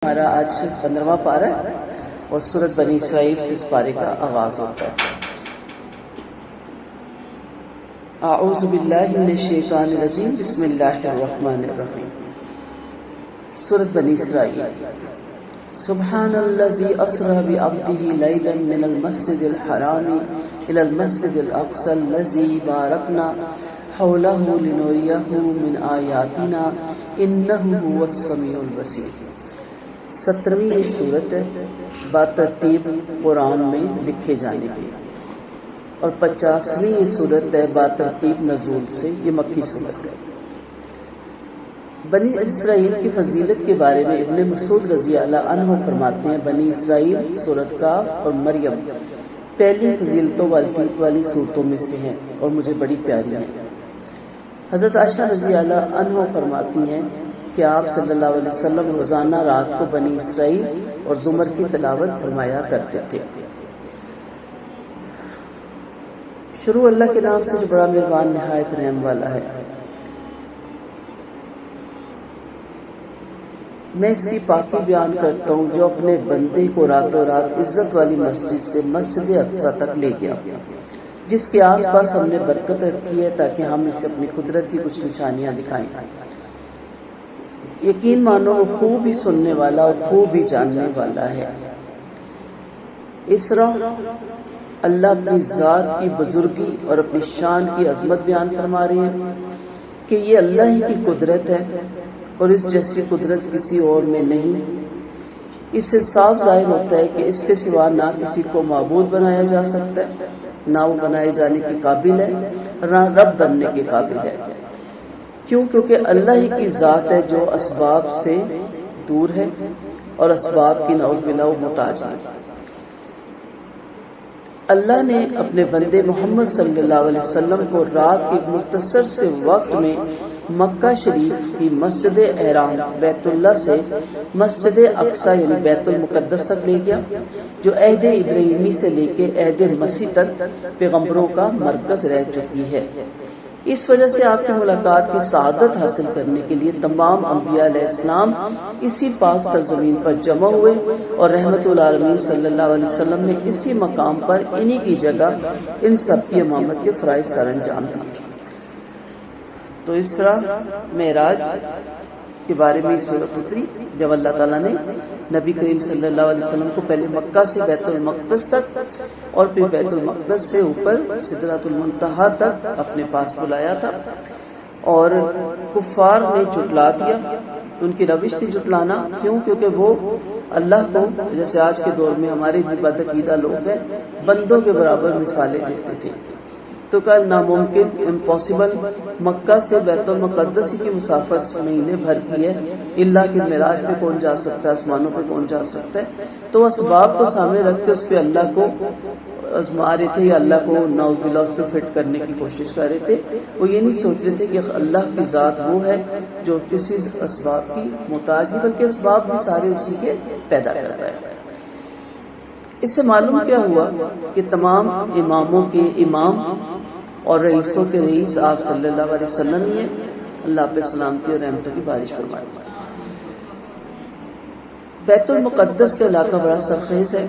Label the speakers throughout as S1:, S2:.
S1: ہمارا آج 15واں پارہ ہے اور سورۃ بنی اسرائیل سے اس پارے کا آغاز ہوتا ہے۔ اعوذ باللہ من الشیطان الرجیم، بسم اللہ الرحمن الرحیم۔ سورۃ بنی اسرائیل۔ سبحان الذی اسری بعبدہ لیلا من المسجد الحرام الی المسجد الاقصی الذی بارکنا حولہ لنریہ من آیاتنا انہ هو السمیع البصیر۔ 17ویں سورت ہے بترتیب قرآن میں لکھے جانے کی، اور 50ویں سورت ہے بترتیب نزول سے، یہ مکی سورت ہے۔ بنی اسرائیل کی فضیلت کے بارے میں ابن مسعود رضی اللہ عنہ فرماتے ہیں، بنی اسرائیل سورت کا اور مریم پہلی فضیلتوں والی صورتوں میں سے ہیں اور مجھے بڑی پیاری ہیں۔ حضرت عائشہ رضی اللہ عنہ فرماتی ہیں کہ آپ صلی اللہ علیہ وسلم روزانہ رات کو بنی اسرائیل اور زمر کی تلاوت فرمایا کرتے تھے۔ شروع اللہ کے نام سے جو بڑا مہربان نہایت رحم والا ہے۔ میں اس کی پاکی بیان کرتا ہوں جو اپنے بندے کو راتوں رات عزت والی مسجد سے مسجد اقصی تک لے گیا، جس کے آس پاس ہم نے برکت رکھی ہے تاکہ ہم اسے اپنی قدرت کی کچھ نشانیاں دکھائیں۔ یقین مانو وہ خوب ہی سننے والا اور خوب ہی جاننے والا ہے۔ اسرا اللہ اپنی ذات کی بزرگی اور اپنی شان کی عظمت بیان فرما رہے ہیں کہ یہ اللہ ہی کی قدرت ہے اور اس جیسی قدرت کسی اور میں نہیں۔ اس سے صاف ظاہر ہوتا ہے کہ اس کے سوا نہ کسی کو معبود بنایا جا سکتا ہے، نہ وہ بنائے جانے کے قابل ہے، نہ رب بننے کے قابل ہے۔ کیونکہ اللہ ہی کی ذات ہے جو اسباب سے دور ہے اور اسباب کی نعوذ باللہ محتاج ہے۔ اللہ نے اپنے بندے محمد صلی اللہ علیہ وسلم کو رات کے مختصر سے وقت میں مکہ شریف کی مسجد احرام بیت اللہ سے مسجد اقصی یعنی بیت المقدس تک لے گیا، جو عہد ابراہیمی سے لے کے عہد مسیح تک پیغمبروں کا مرکز رہ چکی ہے۔ اس وجہ سے آپ کی ملاقات کی سعادت حاصل کرنے کے لیے تمام انبیاء علیہ السلام اسی پاک سرزمین پر جمع ہوئے اور رحمت العالمین صلی اللہ علیہ وسلم نے اسی مقام پر انہی کی جگہ ان سب کی امامت کے فرائض سر انجام دی۔ تو اسرا معراج کے بارے میں سورت اتری جب اللہ تعالیٰ نے نبی کریم صلی اللہ علیہ وسلم کو پہلے مکہ سے بیت المقدس تک اور پھر بیت المقدس سے اوپر سدرۃ المنتہا تک اپنے پاس بلایا تھا، اور کفار نے جھٹلا دیا۔ ان کی روش تھی جھٹلانا، کیونکہ وہ اللہ کو، جیسے آج کے دور میں ہمارے بھی بدعقیدہ لوگ ہیں، بندوں کے برابر مثالیں دیتے تھے۔ تو کل ناممکن، امپاسبل، مکہ سے بیت المقدس کی مسافت مہینے بھر کی ہے، اللہ کے معراج پہ کون جا سکتا ہے، آسمانوں پہ کون جا سکتا ہے؟ تو اسباب کو سامنے رکھ کے اس پہ اللہ کو آزما رہے تھے یا اللہ کو نعوذ باللہ اس پہ فٹ کرنے کی کوشش کر رہے تھے۔ وہ یہ نہیں سوچ رہے تھے کہ اللہ کی ذات وہ ہے جو کسی اسباب کی محتاج نہیں، بلکہ اسباب بھی سارے اسی کے پیدا کرتا ہے۔ اس سے معلوم کیا ہوا کہ تمام اماموں کے امام اور رئیسوں کے رئیس آپ صلی اللہ علیہ وسلم ہی ہیں۔ اللہ پہ سلامتی اور رحمتوں کی بارش فرمائے۔ بیت المقدس کا علاقہ بڑا سرخیز ہے،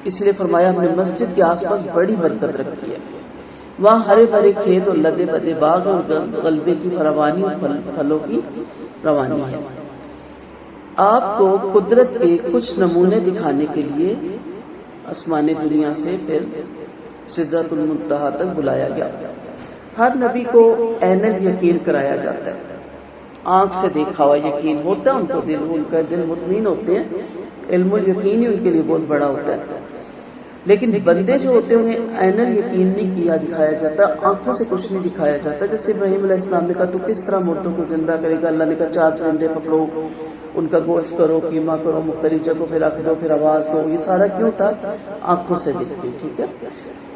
S1: اس لیے فرمایا ہم نے مسجد کے آس پاس بڑی برکت رکھی ہے۔ وہاں ہرے بھرے کھیت اور لدے بدے باغ اور غلبے کی فراوانی اور پھلوں کی روانی ہے۔ آپ کو قدرت کے کچھ نمونے دکھانے کے لیے آسمان دنیا سے پھر سدرۃ المنتہا تک بلایا گیا۔ ہر نبی کو عین یقین کرایا جاتا ہے، آنکھ سے دیکھا ہوا یقین ہوتا ہے ان کو، ان کا دل مطمئن ہوتے ہیں، علم الیقین ہی ان کے لیے بہت بڑا ہوتا ہے۔ لیکن بندے جو ہوتے ہیں انہیں عین یقین نہیں کیا دکھایا جاتا، آنکھوں سے کچھ نہیں دکھایا جاتا۔ جیسے ابراہیم علیہ السلام نے کہا تو کس طرح مردوں کو زندہ کرے گا؟ اللہ نے کہا 4 پرندے پکڑو، ان کا گوشت کرو، قیمہ کرو، مختلف جگہوں پہ رکھ دو، پھر آواز دو۔ یہ سارا کیوں تھا؟ آنکھوں سے دیکھتے، ٹھیک ہے؟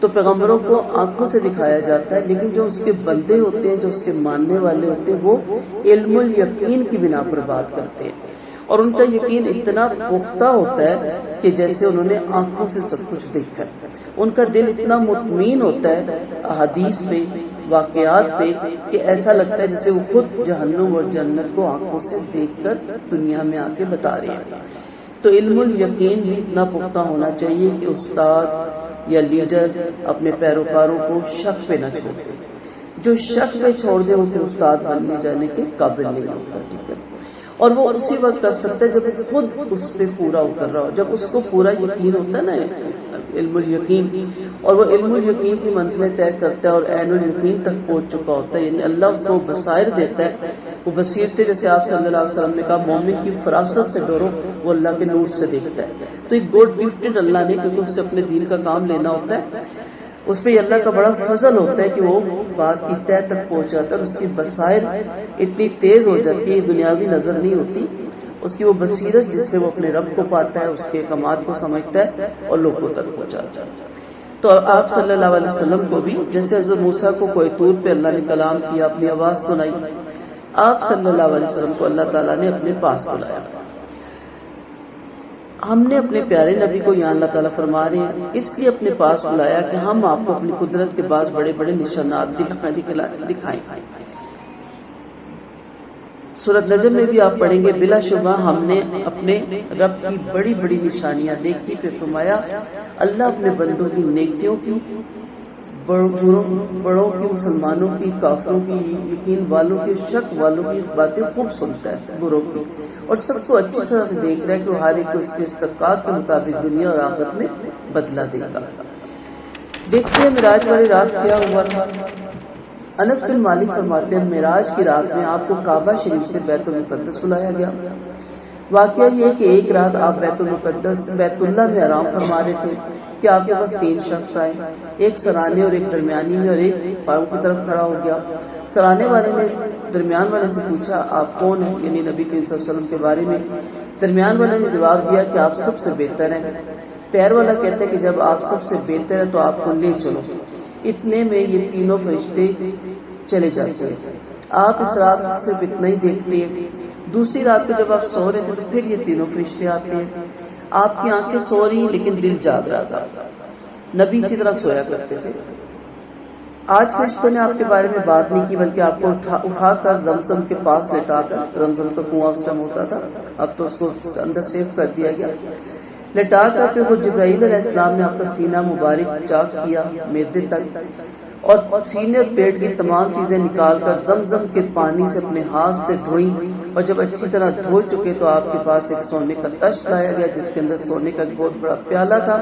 S1: تو پیغمبروں کو آنکھوں سے دکھایا جاتا ہے، لیکن جو اس کے بندے ہوتے ہیں، جو اس کے ماننے والے ہوتے ہیں، وہ علم الیقین کی بنا پر بات کرتے ہیں۔ اور ان کا یقین اتنا پختہ ہوتا ہے کہ جیسے انہوں نے آنکھوں سے سب کچھ دیکھا ہے. ان کا دل اتنا مطمئن ہوتا ہے احادیث پہ، واقعات پہ، کہ ایسا لگتا ہے جیسے وہ خود جہنم اور جنت کو آنکھوں سے دیکھ کر دنیا میں آ کے بتا رہے ہیں. تو علم الیقین بھی اتنا پختہ ہونا چاہیے کہ استاد یا لیڈر اپنے پیروکاروں کو شک پہ نہ چھوڑ دے. جو شک پہ چھوڑ دے وہ پھر استاد بننے جانے کے قابل نہیں ہوتا. ٹھیک ہے، اور وہ اسی وقت کر سکتا ہے جب خود اس پہ پورا اتر رہا ہو، جب اس کو پورا یقین ہوتا ہے نا، علم الیقین، اور وہ علم الیقین کی منزلیں طے کرتا ہے اور عین الیقین تک پہنچ چکا ہوتا ہے. یعنی اللہ اس کو بصائر دیتا ہے. وہ بصیرتیں جیسے آپ صلی اللہ علیہ وسلم نے کہا مومن کی فراست سے ڈرو، وہ اللہ کے نور سے دیکھتا ہے. تو ایک گوڈ گفٹڈ اللہ نے، کیونکہ اس سے اپنے دین کا کام لینا ہوتا ہے، اس پہ اللہ کا بڑا فضل ہوتا ہے کہ وہ بات کی تہ تک پہنچ جاتا ہے. اس کی بصائر اتنی تیز ہو جاتی ہے، دنیاوی نظر نہیں ہوتی اس کی، وہ بصیرت جس سے وہ اپنے رب کو پاتا ہے، اس کے احکامات کو سمجھتا ہے اور لوگوں تک پہنچاتا ہے. تو آپ صلی اللہ علیہ وسلم کو بھی جیسے حضرت موسیٰ کو کوہ طور پہ اللہ نے کلام کیا، اپنی آواز سنائی، آپ صلی اللہ علیہ وسلم کو اللہ تعالیٰ نے اپنے پاس بلایا. ہم نے اپنے پیارے نبی کو یہاں اللہ تعالیٰ فرما رہے ہیں اس لیے اپنے پاس بلایا کہ ہم آپ کو اپنی قدرت کے بعض بڑے بڑے نشانات دکھائیں. سورۃ نجم میں بھی آپ پڑھیں گے، بلا شبہ ہم نے اپنے رب کی بڑی بڑی نشانیاں دیکھی. پھر فرمایا اللہ اپنے بندوں کی نیکیوں کی، بڑوں کی، مسلمانوں کی، کافروں کی، یقین والوں کی، شک والوں کی باتیں خوب سنتا ہے، بروں کی، اور سب کو اچھی طرح سے دیکھ رہا ہے کہ وہ ہر ایک کو اس کے استحقاق کے مطابق دنیا اور آخرت میں بدلہ دے گا. دیکھتے ہیں معراج والی رات کیا ہوا تھا. انس بن مالک فرماتے ہیں معراج کی رات میں آپ کو کعبہ شریف سے بیت المقدس بلایا گیا. واقعہ یہ کہ ایک رات آپ بیت اللہ میں آرام فرما رہے تھے کہ آپ کے پاس 3 شخص آئے، ایک سرانے اور ایک درمیانی میں اور ایک پاؤں کی طرف کھڑا ہو گیا. سرانے والے نے درمیان والے سے پوچھا آپ کون ہیں، یعنی نبی کریم صلی اللہ علیہ وسلم کے بارے میں. درمیان والے نے جواب دیا کہ آپ سب سے بہتر ہیں. پیر والا کہتا ہے کہ جب آپ سب سے بہتر ہے تو آپ کو لے چلو. اتنے میں یہ تینوں فرشتے چلے جاتے ہیں. آپ اس رات صرف اتنا ہی دیکھتے ہیں. دوسری رات کو جب آپ سو رہے تھے تو پھر یہ تینوں فرشتے آتے ہیں. آپ کی آنکھیں سو رہی لیکن دل جاگ رہا تھا. نبی اسی طرح سویا کرتے تھے. آج فرشتوں نے آپ کے بارے میں بات نہیں کی بلکہ آپ کو اٹھا کر زمزم کے پاس لٹا کر، زمزم کا کنواں اس ٹائم ہوتا تھا، اب تو اس کو اندر سیف کر دیا گیا، لٹا کر پھر وہ جبرائیل علیہ السلام نے آپ کا سینہ مبارک چاک کیا معدے تک، اور سینے اور پیٹ کی تمام چیزیں نکال کر زمزم کے پانی سے اپنے ہاتھ سے دھوئیں، اور جب اچھی طرح دھو چکے تو آپ کے پاس ایک سونے کا تشت لایا گیا جس کے اندر سونے کا ایک بہت بڑا پیالہ تھا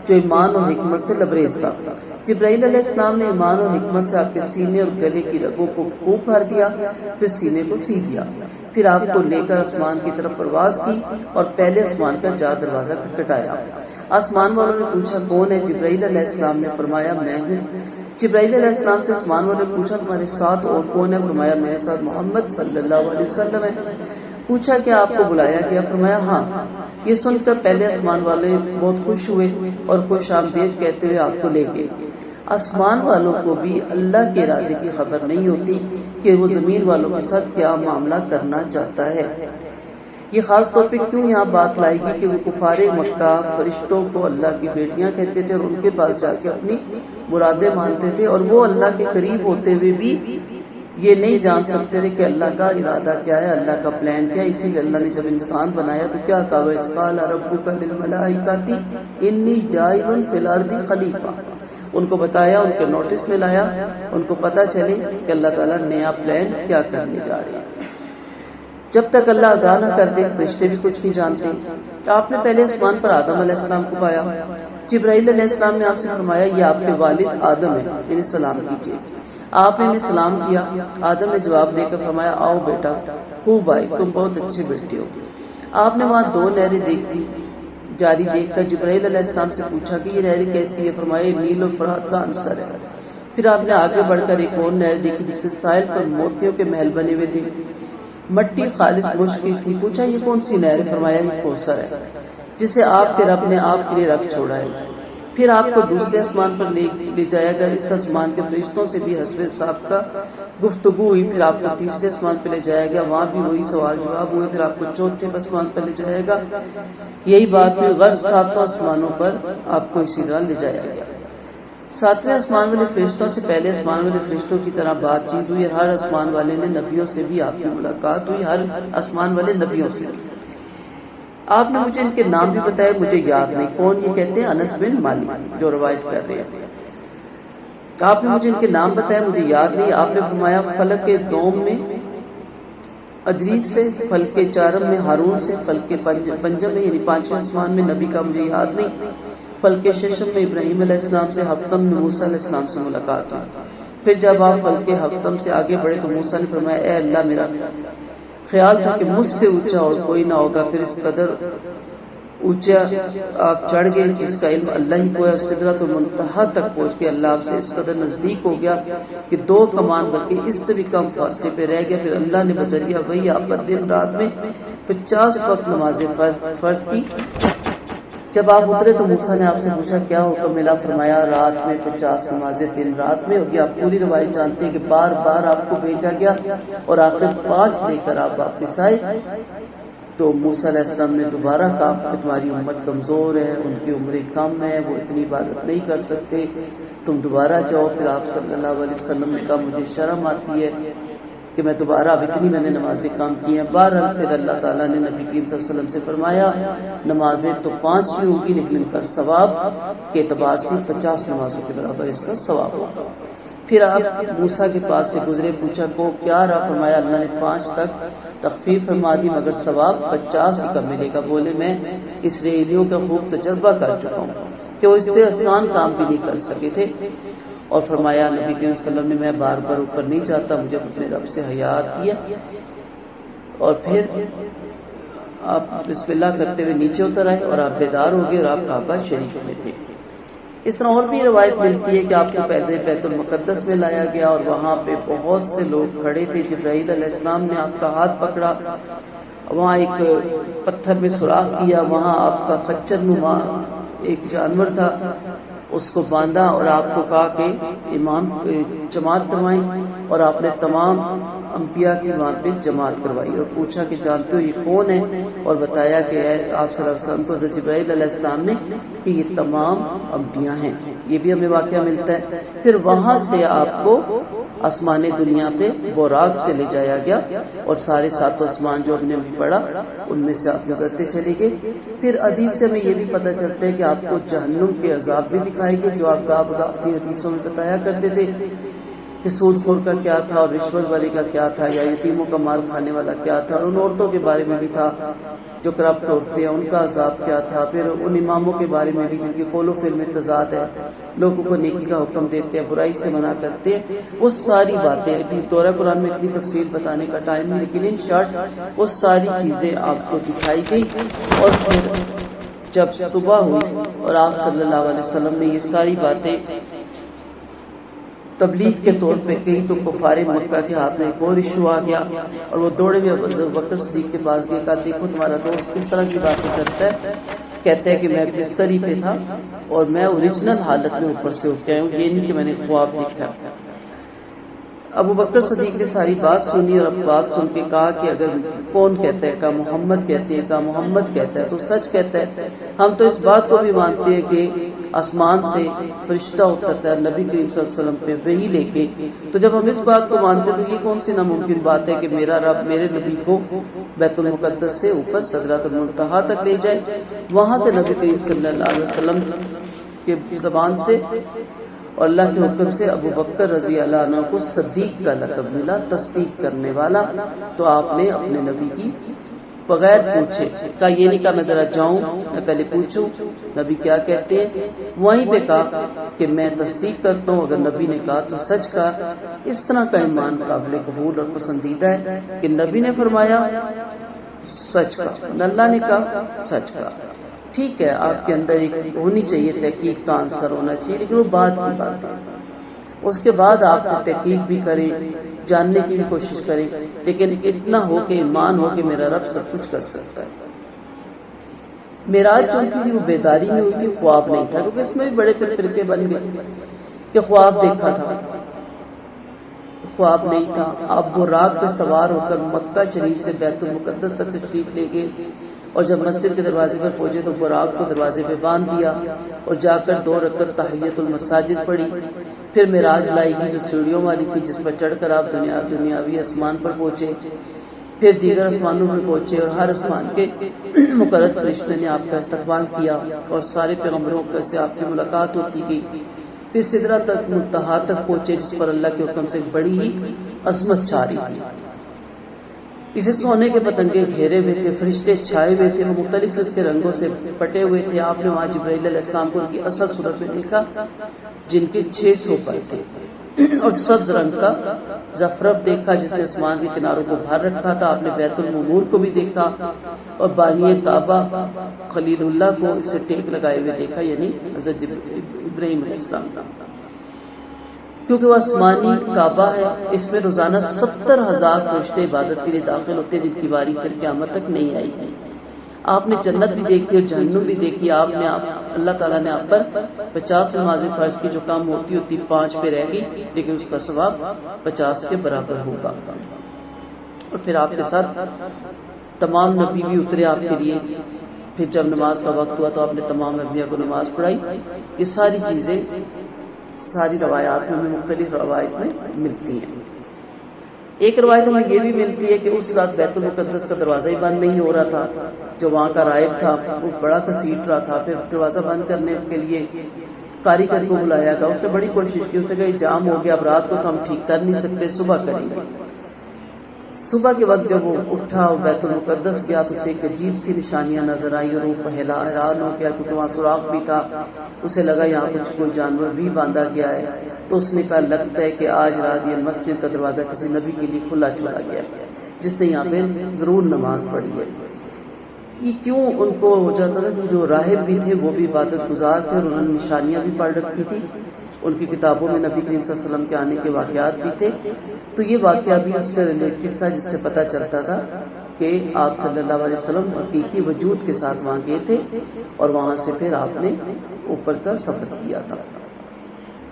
S1: جو ایمان اور حکمت سے لبریز تھا. جبرائیل علیہ السلام نے ایمان اور حکمت سے آپ کے سینے اور گلے کی رگوں کو خوب بھر دیا، پھر سینے کو سی دیا، پھر آپ کو لے کر آسمان کی طرف پرواز کی اور پہلے آسمان کا دروازہ کھٹکھٹایا. آسمان والوں نے پوچھا کون ہے؟ جبرائیل علیہ السلام نے فرمایا میں ہوں. جبرائیل علیہ السلام سے آسمان والوں نے پوچھا تمہارے ساتھ اور کون ہے؟ فرمایا میرے ساتھ محمد صلی اللہ علیہ وسلم ہے. پوچھا کہ آپ کو بلایا گیا؟ فرمایا ہاں. یہ سن کر پہلے آسمان والے بہت خوش ہوئے اور خوش آمدید کہتے ہوئے آپ کو لے گئے. آسمان والوں کو بھی اللہ کے ارادے کی خبر نہیں ہوتی کہ وہ زمین والوں کے ساتھ کیا معاملہ کرنا چاہتا ہے. یہ خاص طور پہ کیوں یہاں بات لائے گی کہ وہ کفار مکہ فرشتوں کو اللہ کی بیٹیاں کہتے تھے اور ان کے پاس جا کے اپنی مرادیں مانتے تھے، اور وہ اللہ کے قریب ہوتے ہوئے بھی یہ نہیں جان سکتے تھے کہ اللہ کا ارادہ کیا ہے، اللہ کا پلان کیا ہے. اسی لیے اللہ نے جب انسان بنایا تو کیا کہا، وَإِذْ قَالَ رَبُّكَ لِلْمَلَائِكَةِ إِنِّي جَاعِلٌ فِي الْأَرْضِ خَلِيفَةً. ان کو بتایا، ان کے نوٹس میں لایا، ان کو پتہ چلے کہ اللہ تعالیٰ نیا پلان کیا کرنے جا رہے ہیں. جب تک اللہ آگاہ نہ کر دے فرشتے بھی کچھ نہیں جانتے. آپ نے پہلے آسمان پر آدم علیہ السلام کو پایا. جبرائیل علیہ السلام نے آپ سے فرمایا یہ آپ کے والد آدم ہیں، انہیں سلام کیجیے. آپ نے انہیں سلام کیا. آدم نے جواب دے کر فرمایا آؤ بیٹا، خوب آئی، تم بہت اچھے بیٹے ہو. آپ نے وہاں 2 نہریں دیکھی. جاری دیکھ کر جبرائیل علیہ السلام سے پوچھا کہ یہ نہر کیسی ہے؟ فرمایا نیل و فرات کا عنصر ہے. پھر آپ نے آگے بڑھ کر ایک اور نہر دیکھی جس کے ساحل پر موتیوں کے محل بنے ہوئے تھے، مٹی خالص مشک کی تھی. پوچھا یہ کون سی نہر؟ فرمایا یہ کوثر ہے جسے آپ کے رب نے آپ کے لیے رکھ چھوڑا ہے. پھر آپ کو دوسرے آسمان پر لے جایا گیا، اس آسمان کے فرشتوں سے بھی حسب صاحب کا گفتگو ہوئی، پھر آپ کو تیسرے آسمان پہ لے جایا گیا، وہاں بھی وہی سوال جواب ہوئے، پھر آپ کو چوتھے آسمان پر لے جایا گا، یہی بات پھر غرض ساتوں آسمانوں پر آپ کو اسی طرح لے جایا گیا۔ ساتویں آسمان والے فرشتوں سے پہلے آسمان والے فرشتوں کی طرح بات چیت ہوئی، ہر آسمان والے نے نبیوں سے بھی آپ کی ملاقات ہوئی، ہر آسمان والے نبیوں سے۔ آپ نے مجھے ان کے نام بھی بتایا، مجھے یاد نہیں کون، یہ کہتے ہیں انس بن مالک جو روایت کر رہے ہیں۔ آپ نے مجھے ان کے نام بتایا، مجھے یاد نہیں۔ آپ نے فرمایا فلک دوم میں ادریس سے، فلک چارم میں ہارون سے، فلک پنجم میں یعنی پانچویں آسمان میں نبی کا مجھے یاد نہیں، فلک ششم میں ابراہیم علیہ السلام سے، ہفتم میں موسیٰ علیہ السلام سے ملاقات ہوئی۔ پھر جب آپ فلک ہفتم سے آگے بڑھے تو موسیٰ نے فرمایا اے اللہ، میرا خیال تھا کہ مجھ سے اونچا اور کوئی نہ ہوگا، پھر اس قدر اونچا آپ چڑھ گئے جس کا علم اللہ ہی کو ہے، سدرۃ المنتہا تک پہنچ کے اللہ آپ سے اس قدر نزدیک ہو گیا کہ 2 کمان بلکہ اس سے بھی کم فاصلے پہ رہ گیا۔ پھر اللہ نے بذریعہ وہی آپ پر دن رات میں 50 وقت نمازیں فرض کی۔ جب آپ اترے تو موسیٰ نے آپ سے پوچھا کیا حکم ملا؟ فرمایا رات میں 50 نمازیں دن رات میں ہوگی۔ آپ پوری روایت جانتے ہیں کہ بار بار آپ کو بھیجا گیا اور آخر 5 لے کر آپ واپس آئے۔ تو موسیٰ علیہ السلام نے دوبارہ کہا کہ تمہاری امت کمزور ہے، ان کی عمریں کم ہے، وہ اتنی عبادت نہیں کر سکتے، تم دوبارہ جاؤ۔ پھر آپ صلی اللہ علیہ وسلم نے کہا مجھے شرم آتی ہے کہ میں دوبارہ اب اتنی میں نے نمازیں کام کی ہیں۔ بہرحال پھر اللہ تعالیٰ نے نبی کریم صلی اللہ علیہ وسلم سے فرمایا نمازیں تو 5 ہی ہوگی لیکن ان کا ثواب کے اعتبار سے 50 نمازوں کے برابر اس کا ثواب ہوگا۔ پھر آپ موسیٰ کے پاس سے گزرے، پوچھا کو کیا رہا؟ فرمایا اللہ نے 5 تک تخفیف فرما دی مگر ثواب 50 ہی کا ملے گا۔ بولے میں اسرائیلیوں کا خوب تجربہ کر چکا ہوں کہ وہ اس سے آسان کام بھی نہیں کر سکے تھے۔ اور فرمایا نبی کریم صلی اللہ علیہ وسلم نے میں بار بار اوپر نہیں جاتا، مجھے اپنے رب سے حیا آتی ہے۔ اور پھر آپ بسم اللہ کرتے ہوئے نیچے اتر آئے اور آپ بیدار ہو گئے اور آپ کعبہ شریف میں تھے۔ اس طرح اور بھی روایت ملتی ہے کہ آپ کو پہلے بیت المقدس میں لایا گیا اور وہاں پہ بہت سے لوگ کھڑے تھے، جبرائیل علیہ السلام نے آپ کا ہاتھ پکڑا، وہاں ایک پتھر میں سوراخ کیا، وہاں آپ کا خچر نما ایک جانور تھا، اس کو باندھا اور آپ کو کہا کہ امام جماعت کروائیں، اور آپ نے تمام انبیاء کی وہاں پہ جماعت کروائی اور پوچھا کہ جانتے ہو یہ کون ہے؟ اور بتایا کہ آپ صلی اللہ علیہ وسلم کو حضرت جبرائیل علیہ السلام نے کہ یہ تمام انبیاء ہیں۔ یہ بھی ہمیں واقعہ ملتا ہے۔ پھر وہاں سے آپ کو آسمان دنیا پہ براق سے لے جایا گیا اور سارے 7 آسمان جو ہم نے پڑھا ان میں سے آپ گزرتے چلے گئے۔ پھر حدیث سے ہمیں یہ بھی پتہ چلتا ہے کہ آپ کو جہنم کے عذاب بھی دکھائے گئے جو آپ اپنی حدیثوں میں بتایا کرتے تھے کہ سود خور کا کیا تھا اور رشوت والی کا کیا تھا، یا یتیموں کا مال کھانے والا کیا تھا، اور ان عورتوں کے بارے میں بھی تھا جو کرپٹ عورتیں ہیں ان کا عذاب کیا تھا، پھر ان اماموں کے بارے میں بھی جن کی قول و فعل میں تضاد ہے، لوگوں کو نیکی کا حکم دیتے ہیں، برائی سے منع کرتے ہیں، وہ ساری باتیں دورہ قرآن میں اتنی تفصیل بتانے کا ٹائم نہیں، لیکن ان شارٹ وہ ساری چیزیں آپ کو دکھائی گئی۔ اور پھر جب صبح ہوئی اور آپ صلی اللہ علیہ وسلم نے یہ ساری باتیں تبلیغ کے طور پہ کہیں تو کفار مکہ کے ہاتھ میں ایک اور ایشو آ گیا اور وہ دوڑے ہوئے ابو بکر صدیق کے پاس گئے، کہا دیکھو تمہارا دوست کس طرح کی باتیں کرتا ہے، کہتا ہے کہ میں بستر ہی پہ تھا اور میں اوریجنل حالت میں اوپر سے اٹھ گیا ہوں، یہ نہیں کہ میں نے خواب دیکھا۔ ابو بکر صدیق نے ساری بات سنی اور اب بات سن کے کہا کہ اگر کون کہتا ہے، کہا محمد کہتے ہیں، کہا محمد کہتا ہے تو سچ کہتا ہے، ہم تو اس بات کو بھی مانتے ہیں کہ آسمان سے فرشتہ اترتا ہے نبی کریم صلی اللہ علیہ وسلم پہ وحی لے کے، تو جب ہم اس بات کو مانتے تو یہ کون سی ناممکن بات ہے کہ میرا رب میرے نبی کو بیت المقدس سے اوپر سدرۃ المنتہا تک لے جائے، وہاں سے نبی کریم صلی اللہ علیہ وسلم کے زبان سے اور اللہ کے حکم سے ابو بکر رضی اللہ عنہ کو صدیق کا لقب ملا، تصدیق کرنے والا۔ تو آپ نے اپنے نبی کی بغیر پوچھے کہا یہ نہیں کہا میں ذرا جاؤں میں پہلے پوچھوں نبی کیا کہتے ہیں، وہیں پہ کہا کہ میں تصدیق کرتا ہوں، اگر نبی نے کہا تو سچ کہا۔ اس طرح کا ایمان قابل قبول اور پسندیدہ ہے کہ نبی نے فرمایا سچ کہا، اللہ نے کہا سچ کہا۔ ٹھیک ہے آپ کے اندر ایک ہونی چاہیے تحقیق کا عنصر ہونا چاہیے، لیکن وہ بعد کی بات ہے، اس کے بعد آپ تحقیق بھی کریں، جاننے کی بھی کوشش کریں، لیکن اتنا ہو کہ ایمان ہو کہ میرا رب سب کچھ کر سکتا ہے۔ معراج جو تھی وہ بیداری میں ہوئی تھی، خواب نہیں تھا، کیونکہ اس میں بھی بڑے فرقے بن گئے کہ خواب دیکھا تھا، خواب نہیں تھا۔ آپ براق پہ سوار ہو کر مکہ شریف سے بیت المقدس تک تشریف لے گئے، اور جب مسجد کے دروازے پر پہنچے تو براق کو دروازے پہ باندھ دیا اور جا کر 2 رکعت تحیت المساجد پڑھی۔ پھر معراج لائی گئی جو سیڑھیوں والی تھی، جس پر چڑھ کر آپ دنیاوی آسمان پر پہنچے، پھر دیگر آسمانوں میں پہنچے، اور ہر آسمان کے مقرر فرشتے نے آپ کا استقبال کیا اور سارے پیغمبروں سے آپ کی ملاقات ہوتی گئی۔ پھر سدرہ تک منتہا تک پہنچے، جس پر اللہ کے حکم سے بڑی ہی عظمت چھا رہی تھی۔ اسے سونے کے پتنگے گھیرے ہوئے تھے، فرشتے چھائے ہوئے تھے، وہ مختلف اس کے رنگوں سے پٹے ہوئے تھے۔ آپ نے وہاں جبرائیل علیہ السلام کو ان کی اصل صورت میں دیکھا، جن کے 600 پر تھے، اور سبز رنگ کا زفرف دیکھا جس نے آسمان کے کناروں کو بھر رکھا تھا۔ آپ نے بیت المعمور کو بھی دیکھا اور بانی کعبہ خلیل اللہ کو اس سے ٹیک لگائے ہوئے دیکھا، یعنی حضرت ابراہیم علیہ السلام کا، کیونکہ وہ آسمانی کعبہ ہے۔ اس میں روزانہ 70,000 فرشتے عبادت کے لیے داخل ہوتے ہیں، جن کی باری پھر قیامت تک نہیں آئی گی۔ آپ نے جنت بھی دیکھی اور جہنم بھی دیکھی۔ اللہ تعالیٰ نے آپ پر 50 نمازیں فرض کی، جو کم ہوتی 5 پہ رہ گئی، لیکن اس کا ثواب 50 کے برابر ہوگا۔ اور پھر آپ کے ساتھ تمام نبی بھی اترے آپ کے لیے۔ پھر جب نماز کا وقت ہوا تو آپ نے تمام انبیاء کو نماز پڑھائی۔ یہ ساری چیزیں ساری روایات میں مختلف روایت میں ملتی ہیں۔ ایک روایت میں یہ بھی ملتی ہے کہ اس رات بیت المقدس کا دروازہ ہی بند نہیں ہو رہا تھا، جو وہاں کا راہب تھا وہ بڑا کثیف رہا تھا۔ پھر دروازہ بند کرنے کے لیے کاریگر کو بلایا گیا، اس نے بڑی کوشش کی، اس نے کہا یہ جام ہو گیا، اب رات کو تو ہم ٹھیک کر نہیں سکتے، صبح کریں گے۔ صبح کے وقت جب وہ اٹھا اور بیت المقدس گیا تو اسے ایک عجیب سی نشانیاں نظر آئی اور وہ حیران ہو گیا، کیونکہ وہاں سوراخ بھی تھا۔ اسے لگا یہاں کچھ کوئی جانور بھی باندھا گیا ہے، تو اس نے کہا لگتا ہے کہ آج رات یہ مسجد کا دروازہ کسی نبی کے لیے کھلا چھوڑا گیا، جس نے یہاں پہ ضرور نماز پڑھی ہے۔ یہ کیوں ان کو ہو جاتا تھا کہ جو راہب بھی تھے وہ بھی عبادت گزار تھے اور انہوں نے نشانیاں بھی پڑھ رکھی تھی، ان کی کتابوں میں نبی کریم صلی اللہ علیہ وسلم کے آنے کے واقعات بھی تھے، تو یہ واقعہ بھی اس سے ریلیٹڈ تھا، جس سے پتہ چلتا تھا کہ آپ صلی اللہ علیہ وسلم حقیقی وجود کے ساتھ وہاں گئے تھے اور وہاں سے پھر آپ نے اوپر کا سفر کیا تھا۔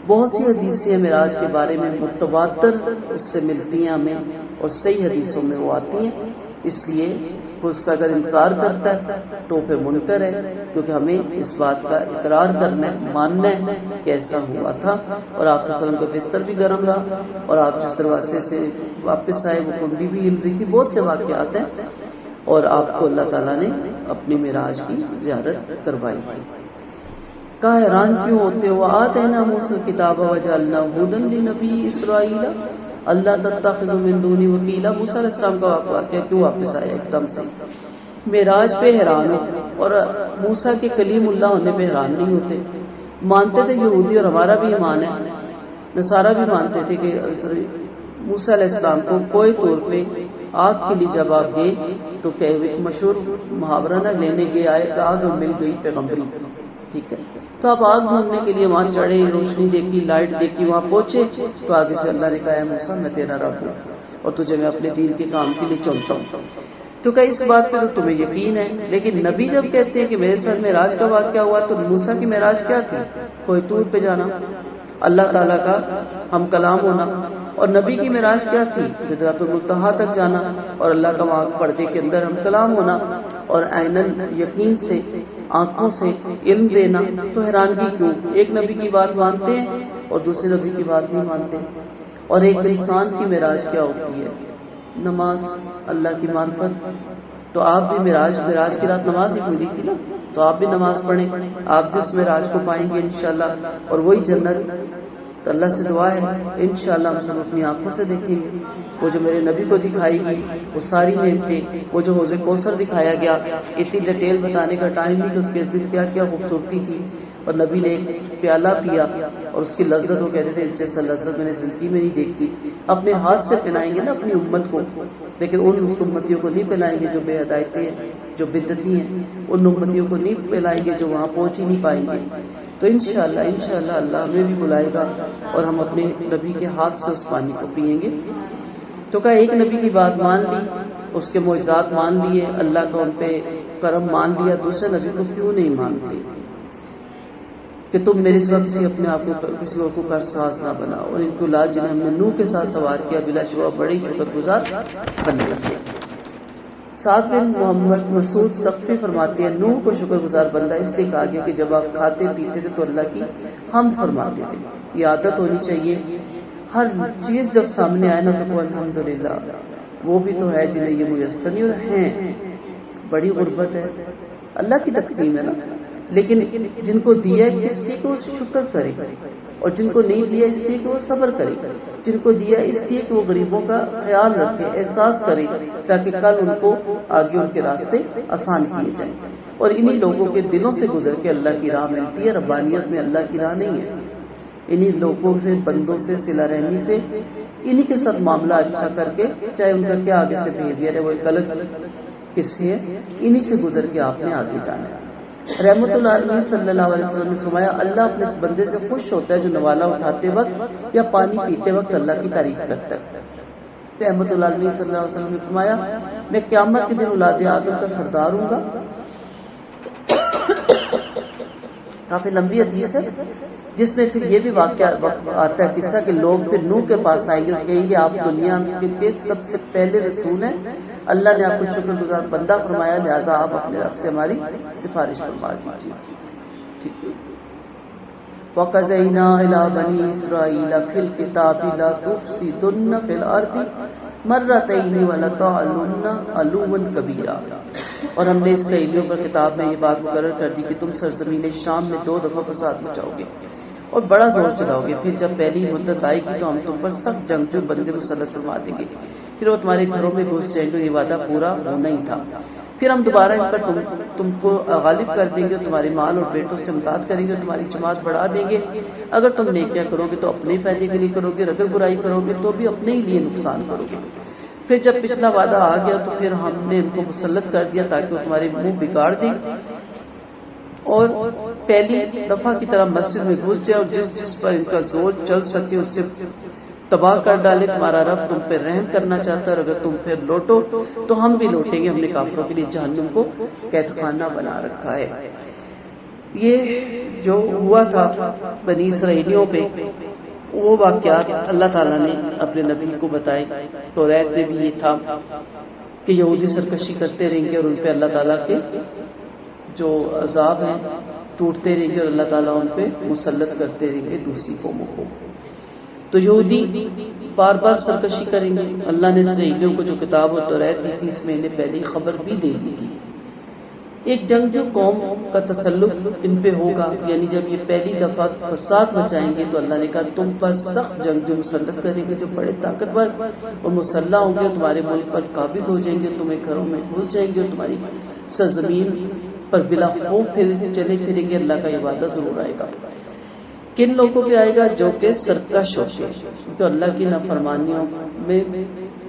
S1: بہت سی حدیثیں معراج کے بارے میں متواتر اس سے ملتی ہیں ہمیں، اور صحیح حدیثوں میں وہ آتی ہیں، اس لیے اس کا اگر انکار کرتا ہے تو پھر منکر ہے، کیونکہ ہمیں اس بات کا اقرار کرنا ہے، ماننا ہے کہ ایسا ہوا تھا۔ اور آپ صلی اللہ علیہ وسلم کا بستر بھی گرم رہا، اور آپ جس دروازے سے واپس آئے وہ کنڈی بھی ہل رہی تھی۔ بہت سے واقعات ہیں، اور آپ کو اللہ تعالیٰ نے اپنی معراج کی زیارت کروائی تھی۔ کہا حیران کیوں ہوتے ہو؟ آتینا موسیٰ الکتاب وجعلنا ھدی لنبی اسرائیل اللہ تتخذ من دونی وکیلا۔ موسیٰ علیہ السلام کا واقعہ کیوں واپس آیا ایک دم سے؟ معراج پہ حیران ہو، اور موسیٰ کے کلیم اللہ ہونے پہ حیران نہیں ہوتے۔ مانتے تھے یہودی، اور ہمارا بھی ایمان ہے، نصارہ بھی مانتے تھے کہ موسیٰ علیہ السلام کو کوئی طور پہ آگ کے لیے جب آپ گئے تو مشہور محاورہ نہ لینے گئے آئے، آگ مل گئی پیغمبری، ٹھیک ہے؟ تو آپ آگ ڈھونڈنے کے لیے وہاں چڑھے، روشنی دیکھی، لائٹ دیکھی، وہاں پہنچے تو آگے سے اللہ نے کہا موسیٰ میں تیرا رب ہوں اور تجھے میں اپنے دین کے کام کے لیے چنتا ہوں۔ تو کہ اس بات پہ تو تمہیں یقین ہے، لیکن نبی جب کہتے ہیں کہ میرے ساتھ معراج کا واقعہ ہوا، تو موسیٰ کی معراج کیا تھی؟ کوئی طور پہ جانا، اللہ تعالیٰ کا ہم کلام ہونا، اور نبی کی معراج کیا تھی؟ سدرۃ المنتہا تک جانا اور اللہ کا وہاں پردے کے اندر ہم کلام ہونا، اور عین یقین سے آنکھوں سے علم دینا۔ تو حیرانگی کیوں؟ ایک نبی کی بات مانتے ہیں اور دوسرے نبی کی بات نہیں مانتے۔ اور ایک انسان کی معراج کیا ہوتی ہے؟ نماز، اللہ کی معرفت۔ تو آپ بھی معراج کی رات نماز ہی ملی تھی نا، تو آپ بھی نماز پڑھیں، آپ بھی اس معراج کو پائیں گے انشاءاللہ، اور وہی جنت۔ تو اللہ سے دعا ہے انشاءاللہ ہم سب اپنی آنکھوں سے دیکھیں گے وہ جو میرے نبی کو دکھائی گئی، وہ ساری نعمتیں، وہ جو حوض کوثر دکھایا گیا، اتنی ڈیٹیل بتانے کا ٹائم نہیں کہ اس کے اندر کیا کیا خوبصورتی تھی۔ اور نبی نے ایک پیالہ پیا اور اس کی لذت وہ کہتے تھے جیسا لذت میں نے زندگی میں نہیں دیکھی۔ اپنے ہاتھ سے پلائیں گے نا اپنی امت کو، لیکن ان امتیوں کو نہیں پلائیں گے جو بے ہدایتیں ہیں، جو بدعتی ہیں، ان امتیوں کو نہیں پلائیں گے جو وہاں پہنچ ہی نہیں پائیں گے۔ تو انشاءاللہ اللہ ہمیں بھی بلائے گا اور ہم اپنے نبی کے ہاتھ سے اس پانی کو پئیں گے۔ تو کہا ایک نبی کی بات مان لی، اس کے معجزات مان لیے، اللہ کا ان پہ کرم مان لیا، دوسرے نبی کو کیوں نہیں مانتے کہ تم میرے سوا کسی اپنے آپ کو کسی اور کو کارساز نہ بنا. اور ان کو لال جنہیں ہم نے نوح کے ساتھ سوار کیا بلا شبہ بڑے شکر گزار بننے لگے. سعد بن محمد مسعود ثقفی فرماتے ہیں نوح کو شکر گزار بندہ اس لیے کہا گیا کہ جب آپ کھاتے پیتے تھے تو اللہ کی حمد فرماتے تھے. یہ عادت ہونی چاہیے، ہر چیز جب سامنے آئے نا تو کو الحمدللہ. وہ بھی تو ہے جنہیں یہ میسر نہیں اور ہیں. بڑی غربت ہے، اللہ کی تقسیم ہے نا، لیکن جن کو دیا ہے اس لیے کہ وہ شکر کرے، اور جن کو نہیں دیا اس لیے کہ وہ صبر کرے. جن کو دیا اس لیے کہ وہ غریبوں کا خیال رکھے، احساس کرے، تاکہ کل ان کو آگے ان کے راستے آسان کیے جائیں. اور انہی لوگوں کے دلوں سے گزر کے اللہ کی راہ ملتی ہے. ربانیت میں اللہ کی راہ نہیں ہے. انہی لوگوں سے، بندوں سے صلہ رحمی سے، انہی کے ساتھ معاملہ اچھا کر کے، چاہے ان کا کیا آگے سے بیہیویئر ہے وہ ایک الگ قصے ہے، انہی سے گزر کے آپ نے آگے جانا ہے. رحمت اللہ علیہ صلی اللہ علیہ وسلم نے فرمایا اللہ اپنے اس بندے سے خوش ہوتا ہے جو نوالا اٹھاتے وقت یا پانی پیتے وقت اللہ کی تعریف کرتا ہے. رحمت اللہ علیہ صلی اللہ علیہ وسلم نے فرمایا میں قیامت کے دن اولاد آدم کا سردار ہوں گا. کافی لمبی حدیث ہے جس میں پھر یہ بھی واقعہ آتا ہے قصہ کہ لوگ پھر نوح کے پاس آئیں گے اور کہیں گے آپ دنیا کے سب سے پہلے رسول ہیں، اللہ نے آپ کو شکر گزار بندہ فرمایا، لہٰذا آپ اپنے رب سے ہماری سفارش فرما دیجیے. وَقَضَيْنَا إِلَىٰ بَنِي إِسْرَائِيلَ فِي الْكِتَابِ لَا تُفْسِدُنَّ فِي الْأَرْضِ مَرَّتَيْنِ وَلَتَعْلُنَّ عُلُوًّا كَبِيرًا. اور ہم نے اسرائیلیوں پر کتاب میں یہ بات مقرر کر دی کہ تم سرزمین شام میں 2 دفعہ فساد مچاؤ گے اور بڑا زور چلاؤ گے. پھر جب پہلی مدت آئے گی تو ہم تم پر سخت جنگجو بندے مسلط فرما دیں گے، پھر وہ تمہارے گھروں میں گھس جائیں گے. یہ وعدہ پورا ہونا ہی تھا. پھر ہم دوبارہ ان پر تم کو غالب کر دیں گے، تمہارے مال اور بیٹوں سے امداد کریں گے، تمہاری جماعت بڑھا دیں گے. اگر تم نیکیاں کرو گے تو اپنے فائدے کے لیے کرو گے، اگر برائی کرو گے تو بھی اپنے ہی لیے نقصان کرو گے. پھر جب پچھلا وعدہ آ گیا تو پھر ہم نے ان کو مسلط کر دیا تاکہ وہ تمہارے منہ بگاڑ دیں اور پہلی دفعہ کی طرح مسجد میں گھس جائے اور جس پر ان کا زور چل سکے اس سے تباہ کر ڈالے. تمہارا رب تم پہ رحم کرنا چاہتا ہے اور اگر تم پھر لوٹو تو ہم بھی لوٹیں گے. ہم نے کافروں کے لیے جہنم کو قید خانہ بنا رکھا ہے. یہ جو ہوا تھا بنی اسرائیلیوں پہ وہ واقعات اللہ تعالیٰ نے اپنے نبی کو بتائے. توریت میں بھی یہ تھا کہ یہودی سرکشی کرتے رہیں گے اور ان پہ اللہ تعالیٰ کے جو عذاب ہیں ٹوٹتے رہیں گے اور اللہ تعالیٰ ان پہ مسلط کرتے رہیں گے دوسری قوموں کو. تو یہودی بار بار سرکشی کریں گے. اللہ نے اسرائیلیوں کو جو کتاب اور توریت دی تھی اس میں انہیں پہلی خبر بھی دے دی تھی. ایک جنگجو قوم کا تسلط ان پہ ہوگا، یعنی جب یہ پہلی دفعہ فساد مچائیں گے تو اللہ نے کہا تم پر سخت جنگجو مسلط کریں گے جو بڑے طاقتور اور مسلح ہوں گے، تمہارے ملک پر قابض ہو جائیں گے، تمہیں گھروں میں گھس جائیں گے اور تمہاری سرزمین پر بلا خوف چلے پھریں گے. اللہ کا یہ وعدہ ضرور آئے گا. کن لوگوں پہ آئے گا؟ جو کہ سرکش ہوتے ہیں، جو اللہ کی نافرمانیوں میں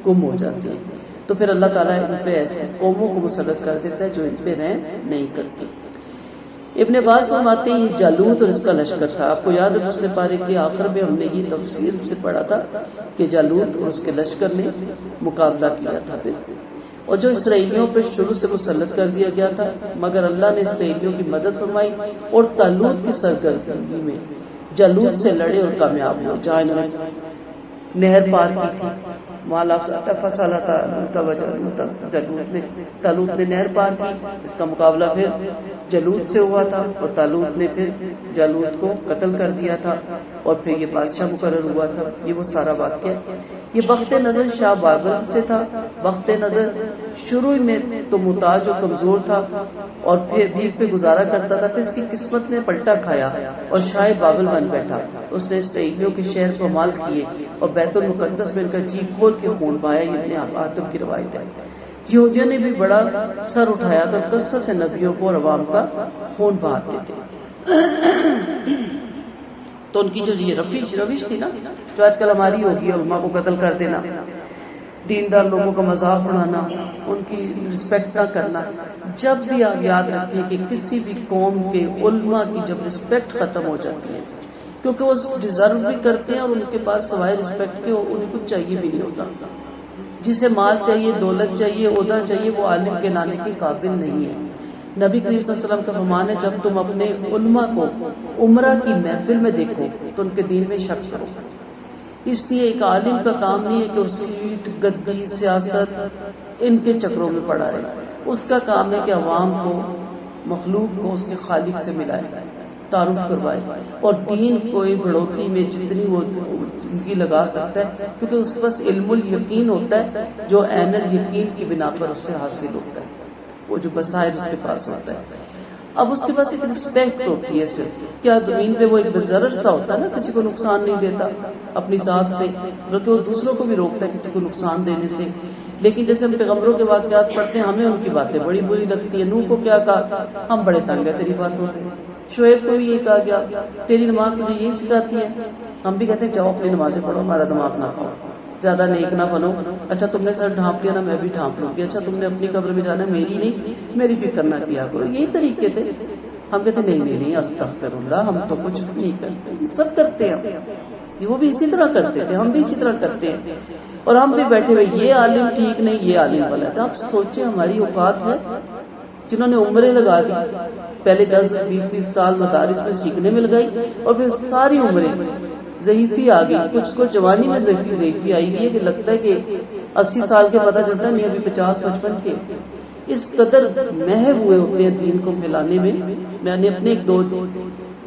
S1: گم ہو جاتے ہیں. تو پھر اللہ تعالیٰ ان پہ ایسی قوموں کو مسلط کر دیتا ہے جو ان پہ رحم نہیں کرتی. ابن عباس فرماتے ہیں یہ جالوت اور اس کا لشکر تھا. آپ کو یاد ہے دوسرے پارے کے آخر میں ہم نے یہ تفسیر سے پڑھا تھا کہ جالوت اور اس کے لشکر نے مقابلہ کیا تھا اور جو اسرائیلیوں پر شروع سے مسلط کر دیا گیا تھا، مگر اللہ نے اسرائیلیوں کی مدد فرمائی اور طالوت کی سرگردگی میں جالوت سے لڑے اور کامیاب ہوئے. جہاں انہوں نے نہر پار کی تھی طالوت نے نہر پار کی. اس کا مقابلہ پھر جالوت سے ہوا تھا اور طالوت نے پھر جالوت کو قتل کر دیا تھا اور پھر یہ بادشاہ مقرر ہوا تھا. یہ وہ سارا واقعہ. یہ وقت نظر شاہ بابر سے تھا. وقت نظر شروع میں تو محتاج اور کمزور تھا اور پھر بھیک پہ گزارا کرتا تھا. پھر اس کی قسمت نے پلٹا کھایا اور شاہ بابل بن بیٹھا. اس نے اسرائیلیوں کے شہر کو مال کیے اور بیت المقدس میں ان کا جی کھول کے خون بہایا. یہ ابن آدم کی روایت ہے. یہودیوں نے بھی بڑا سر اٹھایا تو کثرت سے نبیوں کو اور عوام کا خون بہاتے تھے. تو ان کی جو یہ روش تھی نا جو آج کل ہماری ہوگی، علماء کو قتل کر دینا، دیندار لوگوں کا مذاق اڑانا، ان کی رسپیکٹ نہ کرنا. جب بھی آپ یاد رکھیں کہ کسی بھی قوم کے علماء کی جب رسپیکٹ ختم ہو جاتی ہے کیونکہ وہ ڈیزرو بھی کرتے ہیں اور ان کے پاس سوائے رسپیکٹ کے انہیں کچھ چاہیے بھی نہیں ہوتا. جسے مال چاہیے، دولت چاہیے، عہدہ چاہیے، وہ عالم کے لانے کے قابل نہیں ہے. نبی کریم صلی اللہ علیہ وسلم کا فرمان ہے جب تم اپنے علماء کو عمرہ کی محفل میں دیکھو تو ان کے دین میں شک کرو. اس لیے ایک عالم کا کام نہیں ہے کہ وہ سیٹ، گدی، سیاست ان کے چکروں میں پڑا رہے. اس کا کام ہے کہ عوام کو، مخلوق کو اس کے خالق سے ملائے، تعارف کروائے، اور دین کو بڑھوتری میں جتنی وہ زندگی لگا سکتا ہے، کیونکہ اس کے پاس علم الیقین ہوتا ہے جو عین الیقین کی بنا پر اس سے حاصل ہوتا ہے، وہ جو بصائر اس کے پاس ہوتا ہے. اب اس کے پاس ایک رسپیکٹ ہوتی ہے صرف، کیا زمین پہ وہ ایک بزرر سا ہوتا ہے نا، کسی کو نقصان نہیں دیتا اپنی ذات سے، بلکہ وہ دوسروں کو بھی روکتا ہے کسی کو نقصان دینے سے. لیکن جیسے ہم پیغمبروں کے واقعات پڑھتے ہیں ہمیں ان کی باتیں بڑی بری لگتی ہیں. نوح کو کیا کہا، ہم بڑے تنگ ہیں تیری باتوں سے. شعیب کو بھی یہ کہا گیا تیری نماز تجھے یہی سکھاتی ہے. ہم بھی کہتے ہیں جاؤ اپنی نمازیں پڑھو، ہمارا دماغ نہ کھاؤ، زیادہ نیک نہ بنو. اچھا تم نے سر ڈھانپ لیا نا، میں بھی ڈھانپ لوں گی. اچھا تم نے اپنی قبر میں جانا، میری نہیں، میری فکر نہ کیا کرو. یہی طریقے تھے. ہم کہتے نہیں استغفر اللہ، ہم تو کچھ نہیں کرتے. سب کرتے ہیں، وہ بھی اسی طرح کرتے تھے، ہم بھی اسی طرح کرتے ہیں. اور ہم بھی بیٹھے ہوئے یہ عالم ٹھیک نہیں، یہ عالم غلط ہے. آپ سوچیں ہماری اوقات ہے جنہوں نے عمریں لگا دی، پہلے 10-20 سال مدارس میں سیکھنے میں لگائی، اور پھر ساری عمریں ضعیفی آ گئی. کچھ کو جوانی میں ضعیفی آئی ہوئی ہے کہ لگتا ہے کہ 80 سال کے پتہ چلتا نہیں، ابھی 50-55 کے. اس قدر محو ہوئے ہوتے ہیں دین کو پھیلانے میں. میں نے اپنے ایک دو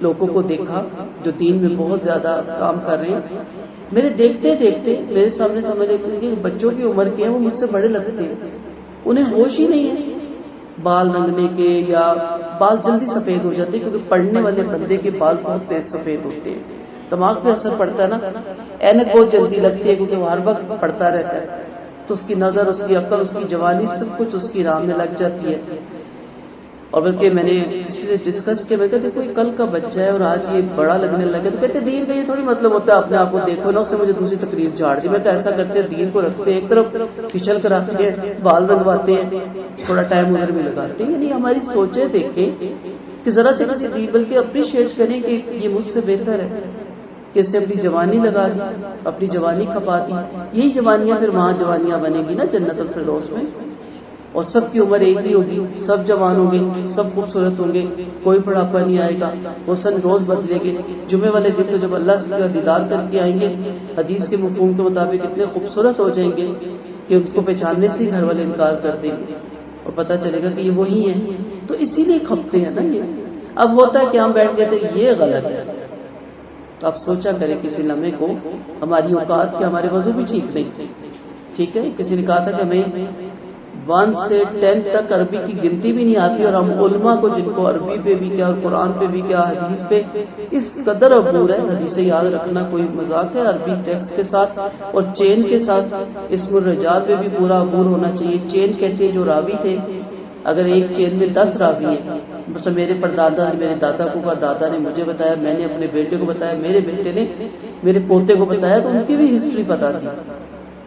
S1: لوگوں کو دیکھا جو دین میں بہت زیادہ کام کر رہے ہیں. میرے دیکھتے دیکھتے میرے سامنے سمجھ لیتے کہ بچوں کی عمر کے ہیں، وہ مجھ سے بڑے لگتے ہیں. انہیں ہوش ہی نہیں ہے بال رنگنے کے، یا بال جلدی سفید ہو جاتے کیونکہ پڑھنے والے بندے کے بال بہت تیز سفید ہوتے ہیں. دماغ پہ اثر پڑتا ہے نا، اینک بہت جلدی لگتی ہے کیونکہ وہ ہر وقت پڑھتا رہتا ہے، تو اس کی نظر، اس کی عقل، اس کی جوانی سب کچھ اس کی راہ میں لگ جاتی ہے. اور بلکہ میں نے کسی سے ڈسکس کیا، میں کہتے کوئی کل کا بچہ ہے اور آج یہ بڑا لگنے لگے، تو کہتے دین کا یہ تھوڑی مطلب ہوتا ہے اپنے آپ کو دیکھو نا. اس نے مجھے دوسری تقریر جھاڑ دی. میں کہ ایسا کرتے ہیں دین کو رکھتے ہیں ایک طرف، پھچل کراتے ہیں، بال رنگواتے ہیں، تھوڑا ٹائم ادھر میں لگاتے ہیں. یعنی ہماری سوچیں دیکھیں کہ ذرا سے کسی دین، بلکہ اپریشیٹ کریں کہ یہ مجھ سے بہتر ہے کہ اس نے اپنی جوانی لگا دی، اپنی جوانی کھپا دی. یہی جوانیاں پھر وہاں جوانیاں بنے گی نا جنت الفردوس میں، اور سب کی عمر ایک ہی ہوگی، سب جوان ہوں گے، سب خوبصورت ہوں گے، کوئی بڑھاپا نہیں آئے گا. حسن روز بدلے گے. جمعے والے دن تو جب اللہ سے دیدار کر کے آئیں گے، حدیث کے مفہوم کے مطابق اتنے خوبصورت ہو جائیں گے کہ ان کو پہچاننے سے ہی گھر والے انکار کر دیں گے اور پتہ چلے گا کہ یہ وہی ہیں. تو اسی لیے کھپتے ہیں نا یہ. اب ہوتا ہے کہ ہم بیٹھ گئے تھے یہ غلط ہے. آپ سوچا کریں کسی لمحے کو، ہماری اوقات کے ہمارے وضو بھی ٹھیک نہیں. ٹھیک ہے، کسی نے کہا تھا کہ ہمیں 1 سے 10 تک عربی کی گنتی بھی نہیں آتی، اور ہم علماء کو جن کو عربی پہ بھی کیا اور قرآن پہ بھی کیا، حدیث پہ اس قدر عبور ہے. حدیثیں یاد رکھنا کوئی مذاق ہے. عربی ٹیکسٹ کے ساتھ اور چین کے ساتھ اسم الرجال پہ بھی پورا عبور ہونا چاہیے. چین کہتے ہیں جو راوی تھے، اگر ایک چین میں 10 راوی ہیں، مثلا میرے پردادا نے، میرے دادا کو کا دادا نے مجھے بتایا، میں نے اپنے بیٹے کو بتایا، میرے بیٹے نے میرے پوتے کو بتایا، تو ان کی بھی ہسٹری پتا تھی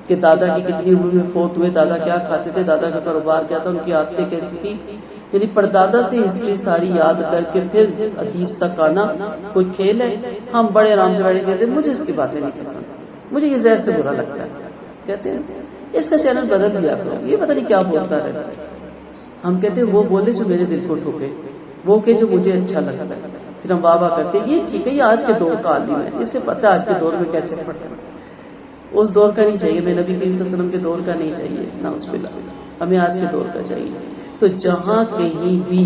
S1: کہ دادا کی کتنی عمر میں فوت ہوئے، دادا کیا کھاتے تھے، دادا کا کاروبار کیا تھا، ان کی عادتیں کیسی تھی. یعنی پردادا سے ہسٹری ساری یاد کر کے پھر حدیث تک آنا کوئی کھیل ہے. ہم بڑے آرام سے بیٹھے کہتے ہیں مجھے اس کی باتیں نہیں پسند، مجھے یہ زہر سے برا لگتا ہے. کہتے ہیں اس کا چینل بدل دیا کرو، یہ پتہ نہیں کیا بولتا رہتا ہے. ہم کہتے ہیں وہ بولے جو میرے دل کو ٹھوکے، وہ کہ جو مجھے اچھا لگتا ہے. پھر ہم واہ واہ کرتے ہیں یہ ٹھیک ہے، یہ آج کے دور کا عالم ہے، اس سے پتہ ہے آج کے دور میں کیسے پڑھتے ہیں. اس دور کا نہیں چاہیے، میں نبی کریم صلی اللہ علیہ وسلم کے دور کا نہیں چاہیے، نہ اس پہ ہمیں آج کے دور کا چاہیے. تو جہاں کہیں بھی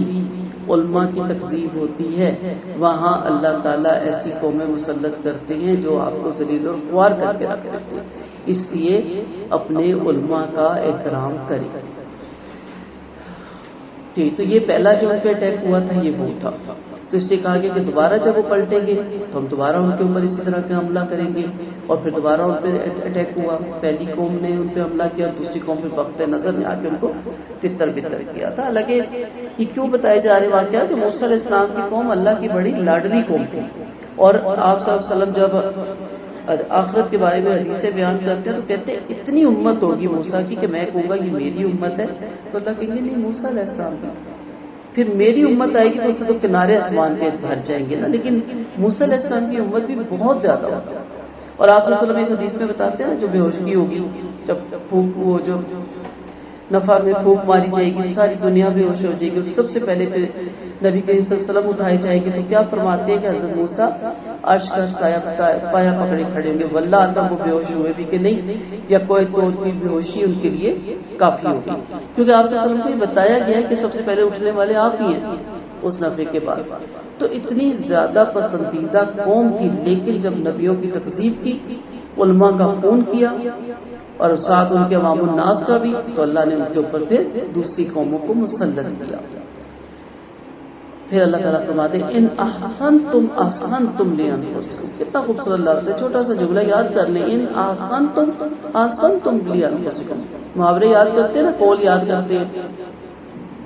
S1: علماء کی تکذیب ہوتی ہے وہاں اللہ تعالیٰ ایسی قومیں مسلط کرتے ہیں جو آپ کو ذلیل اور خوار کر کے رکھ دیتے ہیں. اس لیے اپنے علماء کا احترام کریں. تو یہ پہلا جو ان کا اٹیک ہوا تھا یہ وہ تھا. تو اس لیے کہا گیا کہ دوبارہ جب وہ پلٹیں گے تو ہم دوبارہ ان کے اوپر اسی طرح کا حملہ کریں گے. اور پھر دوبارہ ان پہ اٹیک ہوا. پہلی قوم نے ان پہ حملہ کیا، دوسری قوم پہ وقت نظر میں آ کے ان کو تتر بتر کیا تھا. حالانکہ یہ کیوں بتائے جا رہے واقعہ کہ موسیٰ علیہ السلام کی قوم اللہ کی بڑی لاڈلی قوم تھی. اور آپ صلی اللہ علیہ وسلم جب آخرت کے بارے میں حدیثیں بیان کرتے ہیں تو کہتے ہیں اتنی امت ہوگی موسیٰ کی کہ میں کہوں گا یہ میری امت ہے، تو اللہ کہیں گے نہیں موسیٰ علیہ السلام کی. پھر میری امت آئے گی تو اسے تو کنارے آسمان کے بھر جائیں گے نا، لیکن موسیٰ علیہ السلام کی امت بھی بہت زیادہ ہوتی ہے. اور آپ صلی اللہ علیہ وسلم ایک حدیث میں بتاتے ہیں جو بے ہوشگی ہوگی، جب وہ جو نفع میں پھونک ماری جائے گی، ساری دنیا بے ہوش ہو جائے گی، سب سے پہلے پھر نبی کریم صلی اللہ علیہ وسلم اٹھائے جائیں گے، تو کیا فرماتے ہیں کہ حضرت موسیٰ عرش کا سایہ پایا پکڑے کھڑے ہوں گے، واللہ اللہ وہ بے ہوش ہوئے بھی کہ نہیں، یا کوئی تو کی بے ہوشی ان کے لیے کافی ہوگی، کیونکہ آپ صلی اللہ علیہ وسلم سے بتایا گیا ہے کہ سب سے پہلے اٹھنے والے آپ ہی ہیں اس نفع کے بعد۔ تو اتنی زیادہ پسندیدہ قوم تھی، لیکن جب نبیوں کی تکذیب کی، علماء کا خون کیا اور ساتھ ان کے عوام الناس کا بھی، تو اللہ نے ان کے اوپر پھر دوسری قوموں کو مسلط کیا۔ پھر اللہ تعالیٰ فرماتے ہیں ان احسنتم احسنتم لانفسکم، کتنا خوبصورت لفظ ہے، چھوٹا سا جملہ یاد کر لیں، ان احسنتم احسنتم لانفسکم۔ محاورے یاد کرتے ہیں نا، قول یاد کرتے ہیں،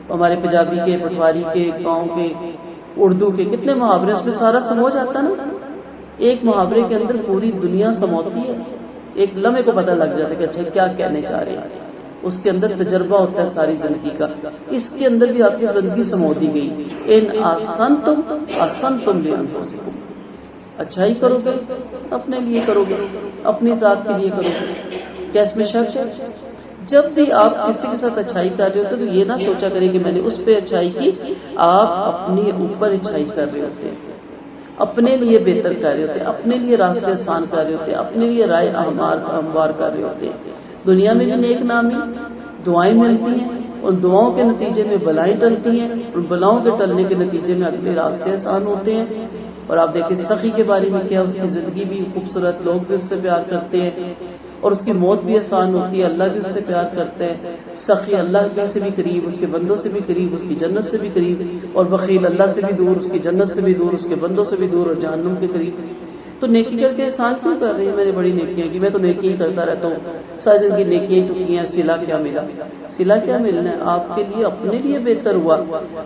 S1: ہمارے پنجابی کے، پٹواری کے، گاؤں کے، اردو کے کتنے محاورے، اس میں سارا سمو جاتا نا، ایک محاورے کے اندر پوری دنیا سموتی ہے، ایک لمحے کو پتہ لگ جاتا ہے کہ اچھا کیا کہنے چاہ رہے ہیں، اس کے اندر تجربہ ہوتا ہے ساری زندگی کا، اس کے اندر بھی آپ کی زندگی سمو دی گئی۔ ان احسنتم احسنتم لانفسکم، اچھائی کرو گے اپنے لیے کرو گے، اپنی ذات کے لیے کرو گے، کیا اس میں شک ہے؟ جب بھی آپ کسی کے ساتھ اچھائی کر رہے ہوتے تو یہ نہ سوچا کریں کہ میں نے اس پہ اچھائی کی، آپ اپنے اوپر اچھائی کر رہے ہوتے ہیں، اپنے لیے بہتر کر رہے ہوتے ہیں، اپنے لیے راستے آسان کر رہے ہوتے ہیں، اپنے لیے رائے ہموار کر رہے ہوتے ہیں۔ دنیا میں بھی نیک نامی دعائیں ملتی ہیں، ان دعاؤں کے نتیجے میں بلائیں ٹلتی ہیں، ان بلاؤں کے ٹلنے کے نتیجے میں اگلے راستے آسان ہوتے ہیں۔ اور آپ دیکھیں سخی کے بارے میں کیا، اس کی زندگی بھی خوبصورت، لوگ بھی اس سے پیار کرتے ہیں، اور اس کی موت بھی آسان ہوتی ہے، اللہ بھی اس سے پیار کرتے ہیں۔ سخی اللہ سے بھی قریب، اس کے بندوں سے بھی قریب، اس کی جنت سے بھی قریب، اور بخیل اللہ سے بھی دور، اس کی جنت سے بھی دور، اس کے بندوں سے بھی دور، اور جہنم کے قریب۔ تو نیکی کر کے احسان کیوں کر رہی ہے؟ میں نے بڑی نیکیاں کی، میں تو نیکیاں کرتا رہتا ہوں، ساری زندگی نیکیاں تو کی ہیں، صلہ کیا ملا؟ صلہ کیا ملنا ہے؟ آپ کے لیے اپنے لیے بہتر ہوا،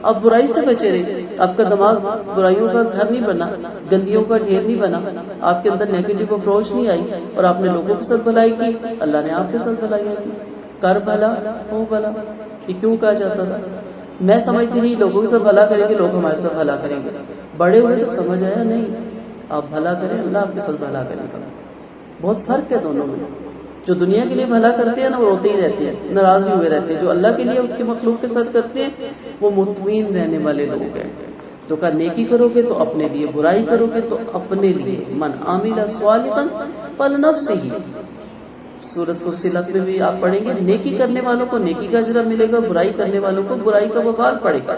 S1: آپ برائی سے بچے رہے، آپ کا دماغ برائیوں کا گھر نہیں بنا، گندیوں کا ڈھیر نہیں بنا، آپ کے اندر نیگیٹو اپروچ نہیں آئی، اور آپ نے لوگوں کے ساتھ بھلائی کی، اللہ نے آپ کے ساتھ بھلائیاں کی۔ کر بھلا ہو بھلا، یہ کیوں کہا جاتا تھا؟ میں سمجھتی نہیں لوگوں کے ساتھ بھلا کریں گے، لوگ ہمارے ساتھ بھلا کریں گے، بڑے ہوئے تو سمجھ آیا نہیں، آپ بھلا کریں اللہ آپ کے ساتھ بھلا کرے گا۔ بہت فرق ہے دونوں میں، جو دنیا کے لیے بھلا کرتے ہیں نا وہ روتے ہی رہتے ہیں، ناراض ہوئے رہتے ہیں، جو اللہ کے لیے اس کے مخلوق کے ساتھ کرتے ہیں وہ مطمئن رہنے والے لوگ ہیں۔ تو کہ نیکی کرو گے تو اپنے لیے، برائی کرو گے تو اپنے لیے، من عامل صالحا فلنفسہ۔ سورۃ فصلت میں بھی آپ پڑھیں گے، نیکی کرنے والوں کو نیکی کا اجر ملے گا، برائی کرنے والوں کو برائی کا وبال پڑے گا۔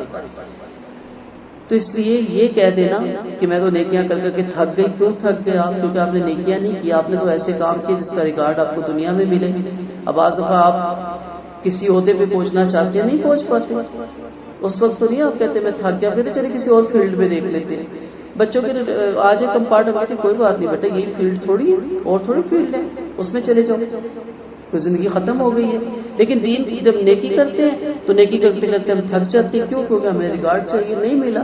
S1: تو اس لیے یہ کہہ دینا کہ میں تو نیکیاں کر کر کے تھک گئی، کیوں تھک گئے آپ؟ کیونکہ آپ نے نیکیاں نہیں کی، آپ نے تو ایسے کام کیے جس کا ریکارڈ آپ کو دنیا میں ملے۔ اب بعض دفعہ آپ کسی عہدے پہ پہنچنا چاہتے ہیں، نہیں پہنچ پاتے، اس وقت تو نہیں آپ کہتے میں تھک گیا، کہتے چلے کسی اور فیلڈ میں دیکھ لیتے ہیں۔ بچوں کے آج ایک کمپارٹمنٹ، کوئی بات نہیں بیٹا، یہی فیلڈ تھوڑی ہے، اور تھوڑی فیلڈ ہے، اس میں چلے جاؤ، تو زندگی ختم ہو گئی ہے۔ لیکن دین کی جب نیکی کرتے ہیں تو نیکی کرتے کرتے ہم تھک جاتے ہیں، کیوں؟ کیونکہ ہمیں ریکارڈ چاہیے، نہیں ملا۔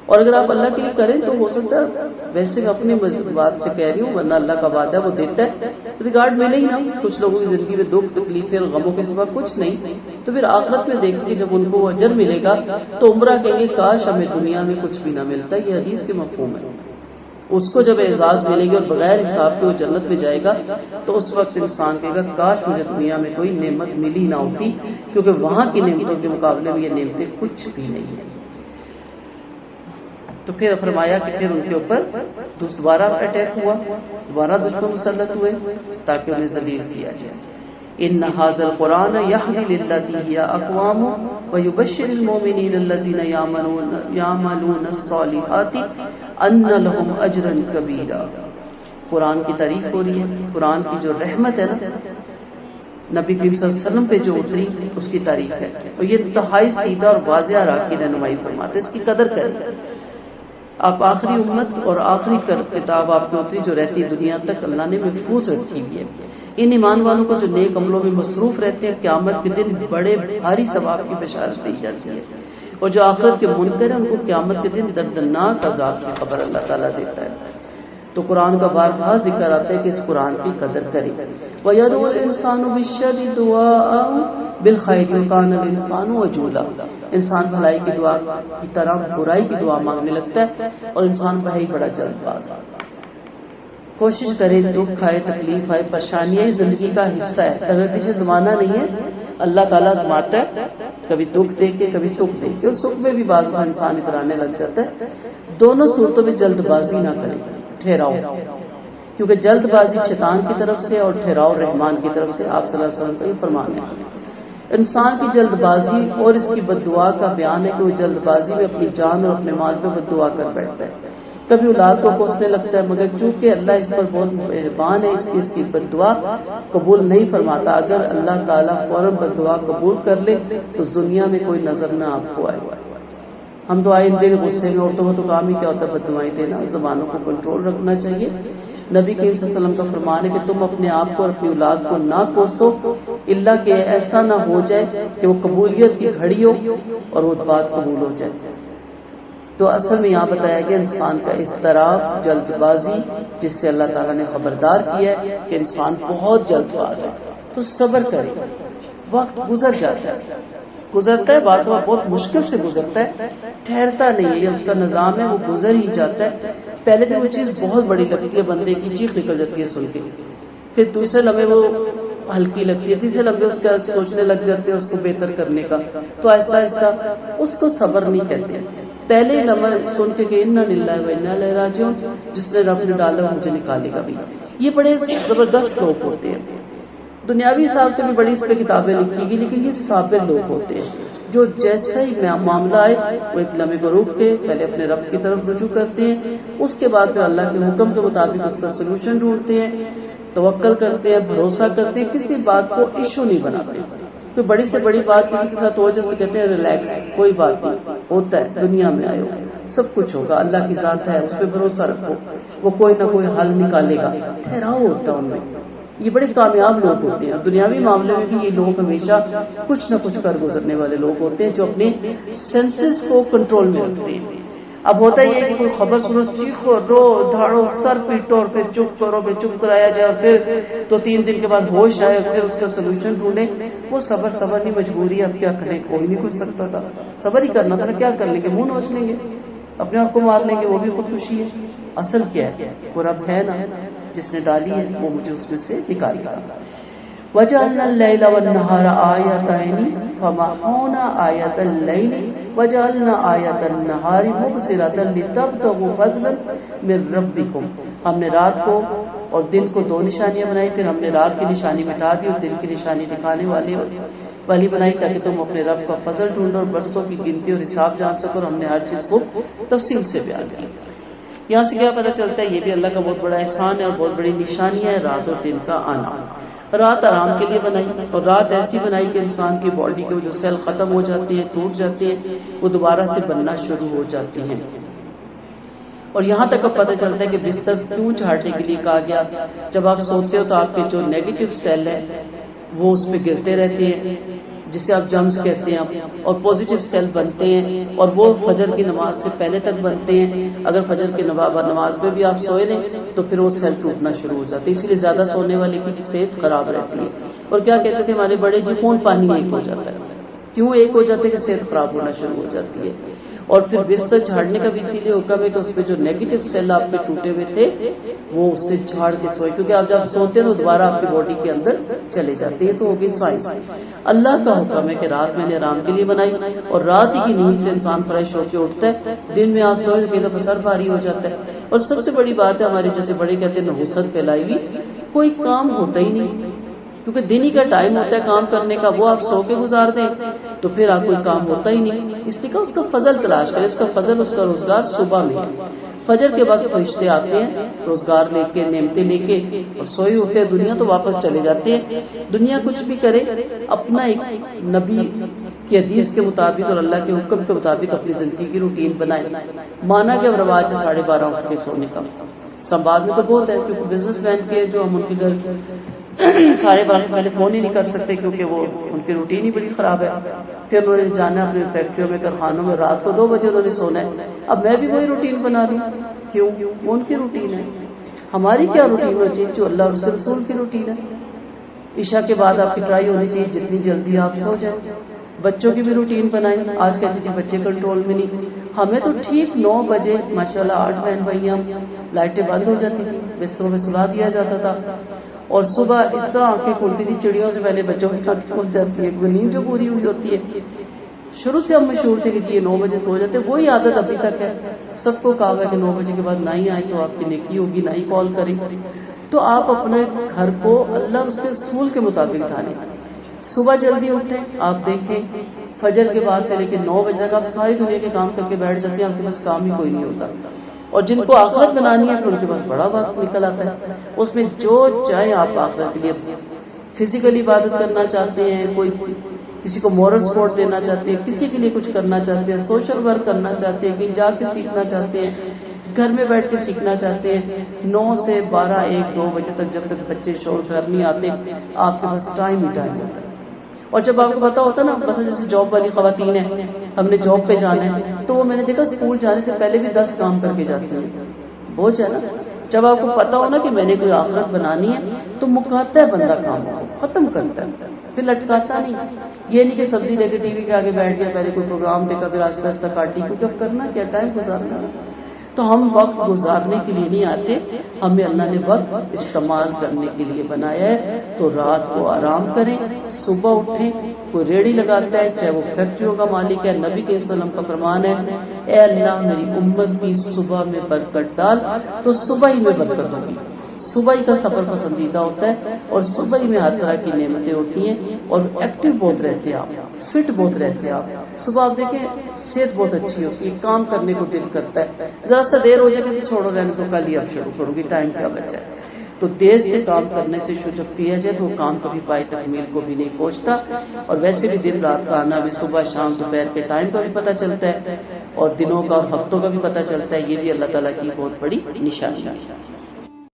S1: اور اگر آپ اللہ کے لیے کریں تو ہو سکتا ہے، ویسے میں اپنی بات سے کہہ رہی ہوں، ورنہ اللہ کا وعدہ ہے وہ دیتا ہے، ریکارڈ ملے ہی نا۔ کچھ لوگوں کی زندگی میں دکھ تکلیفیں اور غموں کے سوا کچھ نہیں، تو پھر آخرت میں دیکھیں گے جب ان کو اجر ملے گا تو عمرہ کہیں گے کاش ہمیں دنیا میں کچھ بھی نہ ملتا۔ یہ حدیث کے مفہوم ہے۔ اس کو جب اعزاز ملے گا اور بغیر حساب کے وہ جنت میں جائے گا تو اس وقت انسان کہے گا کاش مجھے دنیا میں کوئی نعمت ملی نہ ہوتی، کیونکہ وہاں کی نعمتوں کے مقابلے میں یہ نعمتیں کچھ بھی نہیں ہیں۔ تو پھر فرمایا کہ پھر ان کے اوپر دوبارہ اٹیک ہوا، دوبارہ دشمن مسلط ہوئے تاکہ انہیں ذلیل کیا جائے۔ ان ھذا القرآن یہدی للتی ہی اقوام ویبشر المؤمنین الذین یعملون الصالحات ان لهم اجرا کبیرا۔ قرآن کی تعریف ہو رہی ہے، قرآن کی جو رحمت ہے نا نبی کریم صلی اللہ علیہ وسلم پہ جو اتری اس کی تعریف ہے، اور یہ انتہائی سیدھا اور واضح راہ کی رہنمائی فرماتے، اس کی قدر کریں۔ آپ آخری امت اور آخری کتاب آپ کو اتری جو رہتی دنیا تک اللہ نے محفوظ رکھی ہوئی ہے۔ ان ایمان والوں کو جو نیک عملوں میں مصروف رہتے ہیں قیامت کے دن بڑے بھاری ثواب کی بشارت دی جاتی ہے، اور جو آخرت کے منکر ہیں ان کو قیامت کے دن دردناک عذاب کی خبر اللہ تعالیٰ دیتا ہے۔ تو قرآن کا بار ذکر آتا ہے کہ اس قرآن کی قدر کریں۔ وَيَدْعُو الْإِنسَانُ بِالشَّرِّ دُعَاءَهُ بِالْخَيْرِ وَكَانَ الْإِنسَانُ عَجُولًا۔ انسان بھلائی کی دعا کی طرح برائی کی دعا مانگنے لگتا ہے، اور انسان بھائی بڑا جلد باز۔ کوشش کرے، دکھ آئے، تکلیف آئے، پریشانیاں زندگی کا حصہ ہے، تغیر زمانہ نہیں ہے، اللہ تعالیٰ آزماتا ہے، کبھی دکھ دے کے کبھی سکھ دے کے، اور سکھ میں بھی بعض میں انسان اترانے لگ جاتا ہے۔ دونوں صورتوں میں جلد بازی نہ کرے، ٹھہراؤ، کیونکہ جلد بازی شیطان کی طرف سے اور ٹھہراؤ رحمان کی طرف سے۔ آپ صلی اللہ علیہ وسلم کا یہ فرمان ہے۔ انسان کی جلد بازی اور اس کی بد دعا کا بیان ہے کہ وہ جلد بازی میں اپنی جان اور اپنے مال پہ بد دعا کر بیٹھتا ہے، کبھی اولاد کو کوسنے لگتا ہے، مگر چونکہ اللہ اس پر بہت مہربان ہے اس کی بد دعا قبول نہیں فرماتا۔ اگر اللہ تعالیٰ فوراً بد دعا قبول کر لے تو دنیا میں کوئی نظر نہ آپ کو آئے۔ ہم تو آئے دن غصے میں، عورتوں کو تو کام ہی کیا ہوتا ہے بد دعائیں دینا۔ زبانوں کو کنٹرول رکھنا چاہیے۔ نبی کریم صلی اللہ علیہ وسلم کا فرمان ہے کہ تم اپنے آپ کو اور اپنی اولاد کو نہ کوسو، اللہ کہ ایسا نہ ہو جائے کہ وہ قبولیت کی گھڑی ہو اور وہ بات قبول ہو جائے۔ تو اصل میں یہاں بتایا گیا انسان کا اضطراب، جلد بازی، جس سے اللہ تعالیٰ نے خبردار کیا ہے کہ انسان بہت جلد باز ہے، تو صبر کرے، وقت گزر جاتا ہے، گزرتا ہے، بعض وقت بہت مشکل سے گزرتا ہے، ٹھہرتا نہیں ہے، یہ اس کا نظام ہے، وہ گزر ہی جاتا ہے۔ پہلے دن وہ چیز بہت بڑی لگتی ہے، بندے کی چیخ نکل جاتی ہے سن کے، پھر دوسرے لمحے وہ ہلکی لگتی ہے، تیسرے لمحے اس کا سوچنے لگ جاتے ہیں اس کو بہتر کرنے کا، تو آہستہ آہستہ اس کو صبر نہیں کہتے۔ پہلے ہی لمحہ سن کے کہ انا للہ و انا الیہ راجعون، جس نے رب نے ڈالا وہ مجھے نکالے گا بھی۔ یہ بڑے زبردست لوگ ہوتے ہیں، دنیاوی حساب سے بھی بڑی اس پہ کتابیں لکھی گئی، لیکن یہ صابر لوگ ہوتے ہیں جو جیسا ہی معاملہ آئے وہ ایک لمحے کو روک کے پہلے اپنے رب کی طرف رجوع کرتے ہیں، اس کے بعد پھر اللہ کے حکم کے مطابق اس کا سلوشن ڈھونڈتے ہیں، توکل کرتے ہیں، بھروسہ کرتے ہیں، کسی بات کو ایشو نہیں بناتے۔ کوئی بڑی سے بڑی بات کسی کے ساتھ ہو جائے اسے کہتے ہیں ریلیکس، کوئی بات نہیں، ہوتا ہے، دنیا میں آئے ہو سب کچھ ہوگا، اللہ کی ذات ہے، اس پہ بھروسہ رکھو، وہ کوئی نہ کوئی حل نکالے گا، ٹھہراؤ ہوتا ہے ان میں۔ یہ بڑے کامیاب لوگ ہوتے ہیں، دنیاوی معاملے میں بھی یہ لوگ ہمیشہ کچھ نہ کچھ کر گزرنے والے لوگ ہوتے ہیں جو اپنے سینسز کو کنٹرول میں رکھتے ہیں۔ اب ہوتا ہی ہے کہ کوئی خبر سنو، چیخو، رو دھاڑو، سر پیٹو، اور پھر چپ کرو، پھر چپ کرایا جائے، اور پھر تو 3 دن کے بعد ہوش آئے، پھر اس کا سلوشن ڈھونڈے۔ وہ صبر نہیں، مجبوری، اب کیا کریں، کوئی نہیں کچھ سکتا تھا، صبر ہی کرنا تھا، کیا کر لیں گے، منہ نوچ لیں گے، اپنے آپ کو مار لیں گے، وہ بھی خودکشی ہے۔ اصل کیا ہے، وہ رب ہے نا جس نے ڈالی ہے، وہ مجھے اس میں سے نکالے گا۔ وَجَعَلْنَا اللَّيْلَ وَالنَّهَارَ آيَتَيْنِ فَمَحَوْنَا آيَةَ اللَّيْلِ وَجَعَلْنَا آيَةَ النَّهَارِ مُبْصِرَةً لِتَبْتَغُوا فَضْلًا مِن رَبِّكُمْ۔ ہم نے رات کو اور دن کو 2 نشانیاں بنائی، پھر ہم نے رات کی نشانی مٹا دی اور دن کی نشانی دکھانے والی بنائی، تاکہ تم اپنے رب کا فضل ڈھونڈو اور برسوں کی گنتی اور حساب جان سکو، اور ہم نے ہر چیز کو تفصیل سے بیان کیا۔ یہاں سے کیا پتہ چلتا ہے، یہ بھی اللہ کا بہت بڑا احسان ہے اور بہت بڑی نشانی ہے رات اور دن کا آنا۔ رات آرام کے لیے بنائی، اور رات ایسی بنائی کہ انسان کی باڈی کے جو سیل ختم ہو جاتے ہیں، ٹوٹ جاتے ہیں، وہ دوبارہ سے بننا شروع ہو جاتے ہیں۔ اور یہاں تک اب پتہ چلتا ہے کہ بستر کیوں جھاڑنے کے لیے کہا گیا۔ جب آپ سوتے ہو تو آپ کے جو نیگیٹو سیل ہے وہ اس پہ گرتے رہتے ہیں، جسے آپ جمز کہتے ہیں، اور پوزیٹیو سیل بنتے ہیں، اور وہ فجر کی نماز سے پہلے تک بنتے ہیں۔ اگر فجر کی نماز میں بھی آپ سوئے لیں تو پھر وہ سیل ٹوٹنا شروع ہو جاتے ہیں، اسی لیے زیادہ سونے والے کی صحت خراب رہتی ہے۔ اور کیا کہتے تھے ہمارے بڑے جی، خون پانی ایک ہو جاتا ہے۔ کیوں ایک ہو جاتے ہیں کہ صحت خراب ہونا شروع ہو جاتی ہے۔ اور پھر بستر جھاڑنے کا بھی اسی لیے حکم ہے کہ اس پہ جو نیگیٹو سیل آپ کے ٹوٹے ہوئے تھے وہ اس سے جھاڑ کے سوئے، کیونکہ آپ جب سوتے ہیں تو دوبارہ آپ کی باڈی کے اندر چلے جاتے ہیں۔ تو ہوگی سائنس۔ اللہ کا حکم ہے کہ رات میں نے آرام کے لیے بنائی، اور رات ہی کی نیند سے انسان فریش ہو کے اٹھتا ہے۔ دن میں آپ سوئے تو کئی دفعہ سر بھاری ہو جاتا ہے، اور سب سے بڑی بات ہے ہمارے جیسے بڑے کہتے ہیں نحوست پھیلائی ہوئی، کوئی کام ہوتا ہی نہیں، کیونکہ دن ہی کا ٹائم ہوتا ہے کام کرنے کا، وہ آپ سو کے گزار دیں تو پھر آپ کوئی کام ہوتا ہی نہیں۔ اس لیے کہ اس کا فضل تلاش کرے، اس کا فضل، اس کا روزگار صبح میں ہے۔ فجر کے وقت فرشتے آتے ہیں روزگار لے کے، نعمتیں لے کے، اور سوئی ہوتے ہیں دنیا تو واپس چلے جاتے ہیں۔ دنیا کچھ بھی کرے، اپنا ایک نبی کی حدیث کے مطابق اور اللہ کے حکم کے مطابق اپنی زندگی کی روٹین بنائے۔ مانا کہ اب رواج ہے 12:30 اٹھ کے سونے کا، اسلام آباد میں تو بہت ہے، کیونکہ بزنس مین کے جو ہم ان کے گھر 12:30 سے پہلے فون ہی نہیں کر سکتے، کیونکہ وہ ان کی روٹین ہی بڑی خراب ہے۔ پھر انہوں نے جانا اپنے فیکٹریوں میں، کارخانوں میں، رات کو 2 بجے انہوں نے سونا ہے۔ اب میں بھی وہی روٹین بنا رہی ہوں، کیوں؟ وہ ان کی روٹین ہے، ہماری کیا روٹین ہونی چاہیے؟ جو اللہ اور اس کے رسول کی روٹین ہے۔ عشاء کے بعد آپ کی ٹرائی ہونی چاہیے جتنی جلدی آپ سو جائیں۔ بچوں کی بھی روٹین بنائیں۔ آج کہتے ہیں بچے کنٹرول میں نہیں، ہمیں تو ٹھیک 9 بجے ماشاءاللہ 8 بہن بھائیاں لائٹیں بند ہو جاتی تھی، بستروں میں سلا دیا جاتا تھا، اور صبح اس طرح آنکھیں کھلتی تھی چڑیوں سے پہلے بچوں کی آنکھیں کھل جاتی ہے، نیند جو پوری ہوئی ہوتی ہے. شروع سے ہم مشہور تھے کہ یہ 9 بجے سو جاتے، وہی عادت ابھی تک ہے. سب کو کہا ہے کہ 9 بجے کے بعد نہ ہی آئے تو آپ کی نیکی ہوگی، نہ ہی کال کریں. تو آپ اپنے گھر کو اللہ اس کے اصول کے مطابق ڈھالیں. صبح جلدی اٹھیں. آپ دیکھیں فجر کے بعد سے لے کے 9 بجے تک آپ ساری دنیا کے کام کر کے بیٹھ جاتے ہیں، آپ کے پاس کام ہی کوئی نہیں ہوتا. اور جن کو آخرت بنانی ہے پھر ان کے پاس بڑا وقت نکل آتا ہے، اس میں جو چاہے آپ آخرت کے لیے فزیکل عبادت کرنا چاہتے ہیں، کوئی کسی کو مورل سپورٹ دینا چاہتے ہیں، کسی کے لیے کچھ کرنا چاہتے ہیں، سوشل ورک کرنا چاہتے ہیں، کہیں جا کے سیکھنا چاہتے ہیں، گھر میں بیٹھ کے سیکھنا چاہتے ہیں. 9 سے 12 1 2 بجے تک جب تک بچے شور گھر نہیں آتے آپ کے پاس ٹائم ہی ٹائم ہوتا ہے. اور جب آپ کو پتا ہوتا ہے نا، مثلا جیسے جاب والی خواتین ہیں، ہم نے جاب پہ جانا ہے تو وہ میں نے دیکھا اسکول جانے سے پہلے بھی 10 کام کر کے جاتی ہیں. بوجھ ہے نا. جب آپ کو پتا ہو نا کہ میں نے کوئی آخرت بنانی ہے تو مکاتا ہے بندہ کام کو ختم کرتا ہے، پھر لٹکاتا نہیں. یہ نہیں کہ سبزی لے کے ٹی وی کے آگے بیٹھ گیا، پہلے کوئی پروگرام دیکھا پھر آہستہ آہستہ کاٹی، کیونکہ اب کرنا کیا، ٹائم گزارنا. تو ہم وقت گزارنے کے لیے نہیں آتے، ہمیں اللہ نے وقت استعمال کرنے کے لیے بنایا ہے. تو رات کو آرام کریں، صبح اٹھیں. کوئی ریڑھی لگاتا ہے چاہے وہ فیکٹریوں کا مالک ہے، نبی کے وسلم کا فرمان ہے اے اللہ میری امت کی صبح میں برکت ڈال، تو صبح ہی میں برکت ہوگی. صبح ہی کا سفر پسندیدہ ہوتا ہے اور صبح ہی میں ہر طرح کی نعمتیں ہوتی ہیں اور ایکٹیو بہت رہتے ہیں آپ، فٹ بہت رہتے ہیں آپ. صبح آپ دیکھیں صحت بہت اچھی ہوتی ہے، کام کرنے کو دل کرتا ہے. ذرا سا دیر ہو جائے گا تو چھوڑو رہنے تو کل ہی اب شروع کروں گی، ٹائم کیا بچا ہے. تو دیر سے کام کرنے سے جب کیا جائے تو وہ کام کبھی پائے تکمیل کو بھی نہیں پہنچتا. اور ویسے بھی دن رات کا آنا بھی صبح شام دوپہر کے ٹائم کا بھی پتہ چلتا ہے اور دنوں کا اور ہفتوں کا بھی پتہ چلتا ہے. یہ بھی اللہ تعالیٰ کی بہت بڑی نشانی ہے.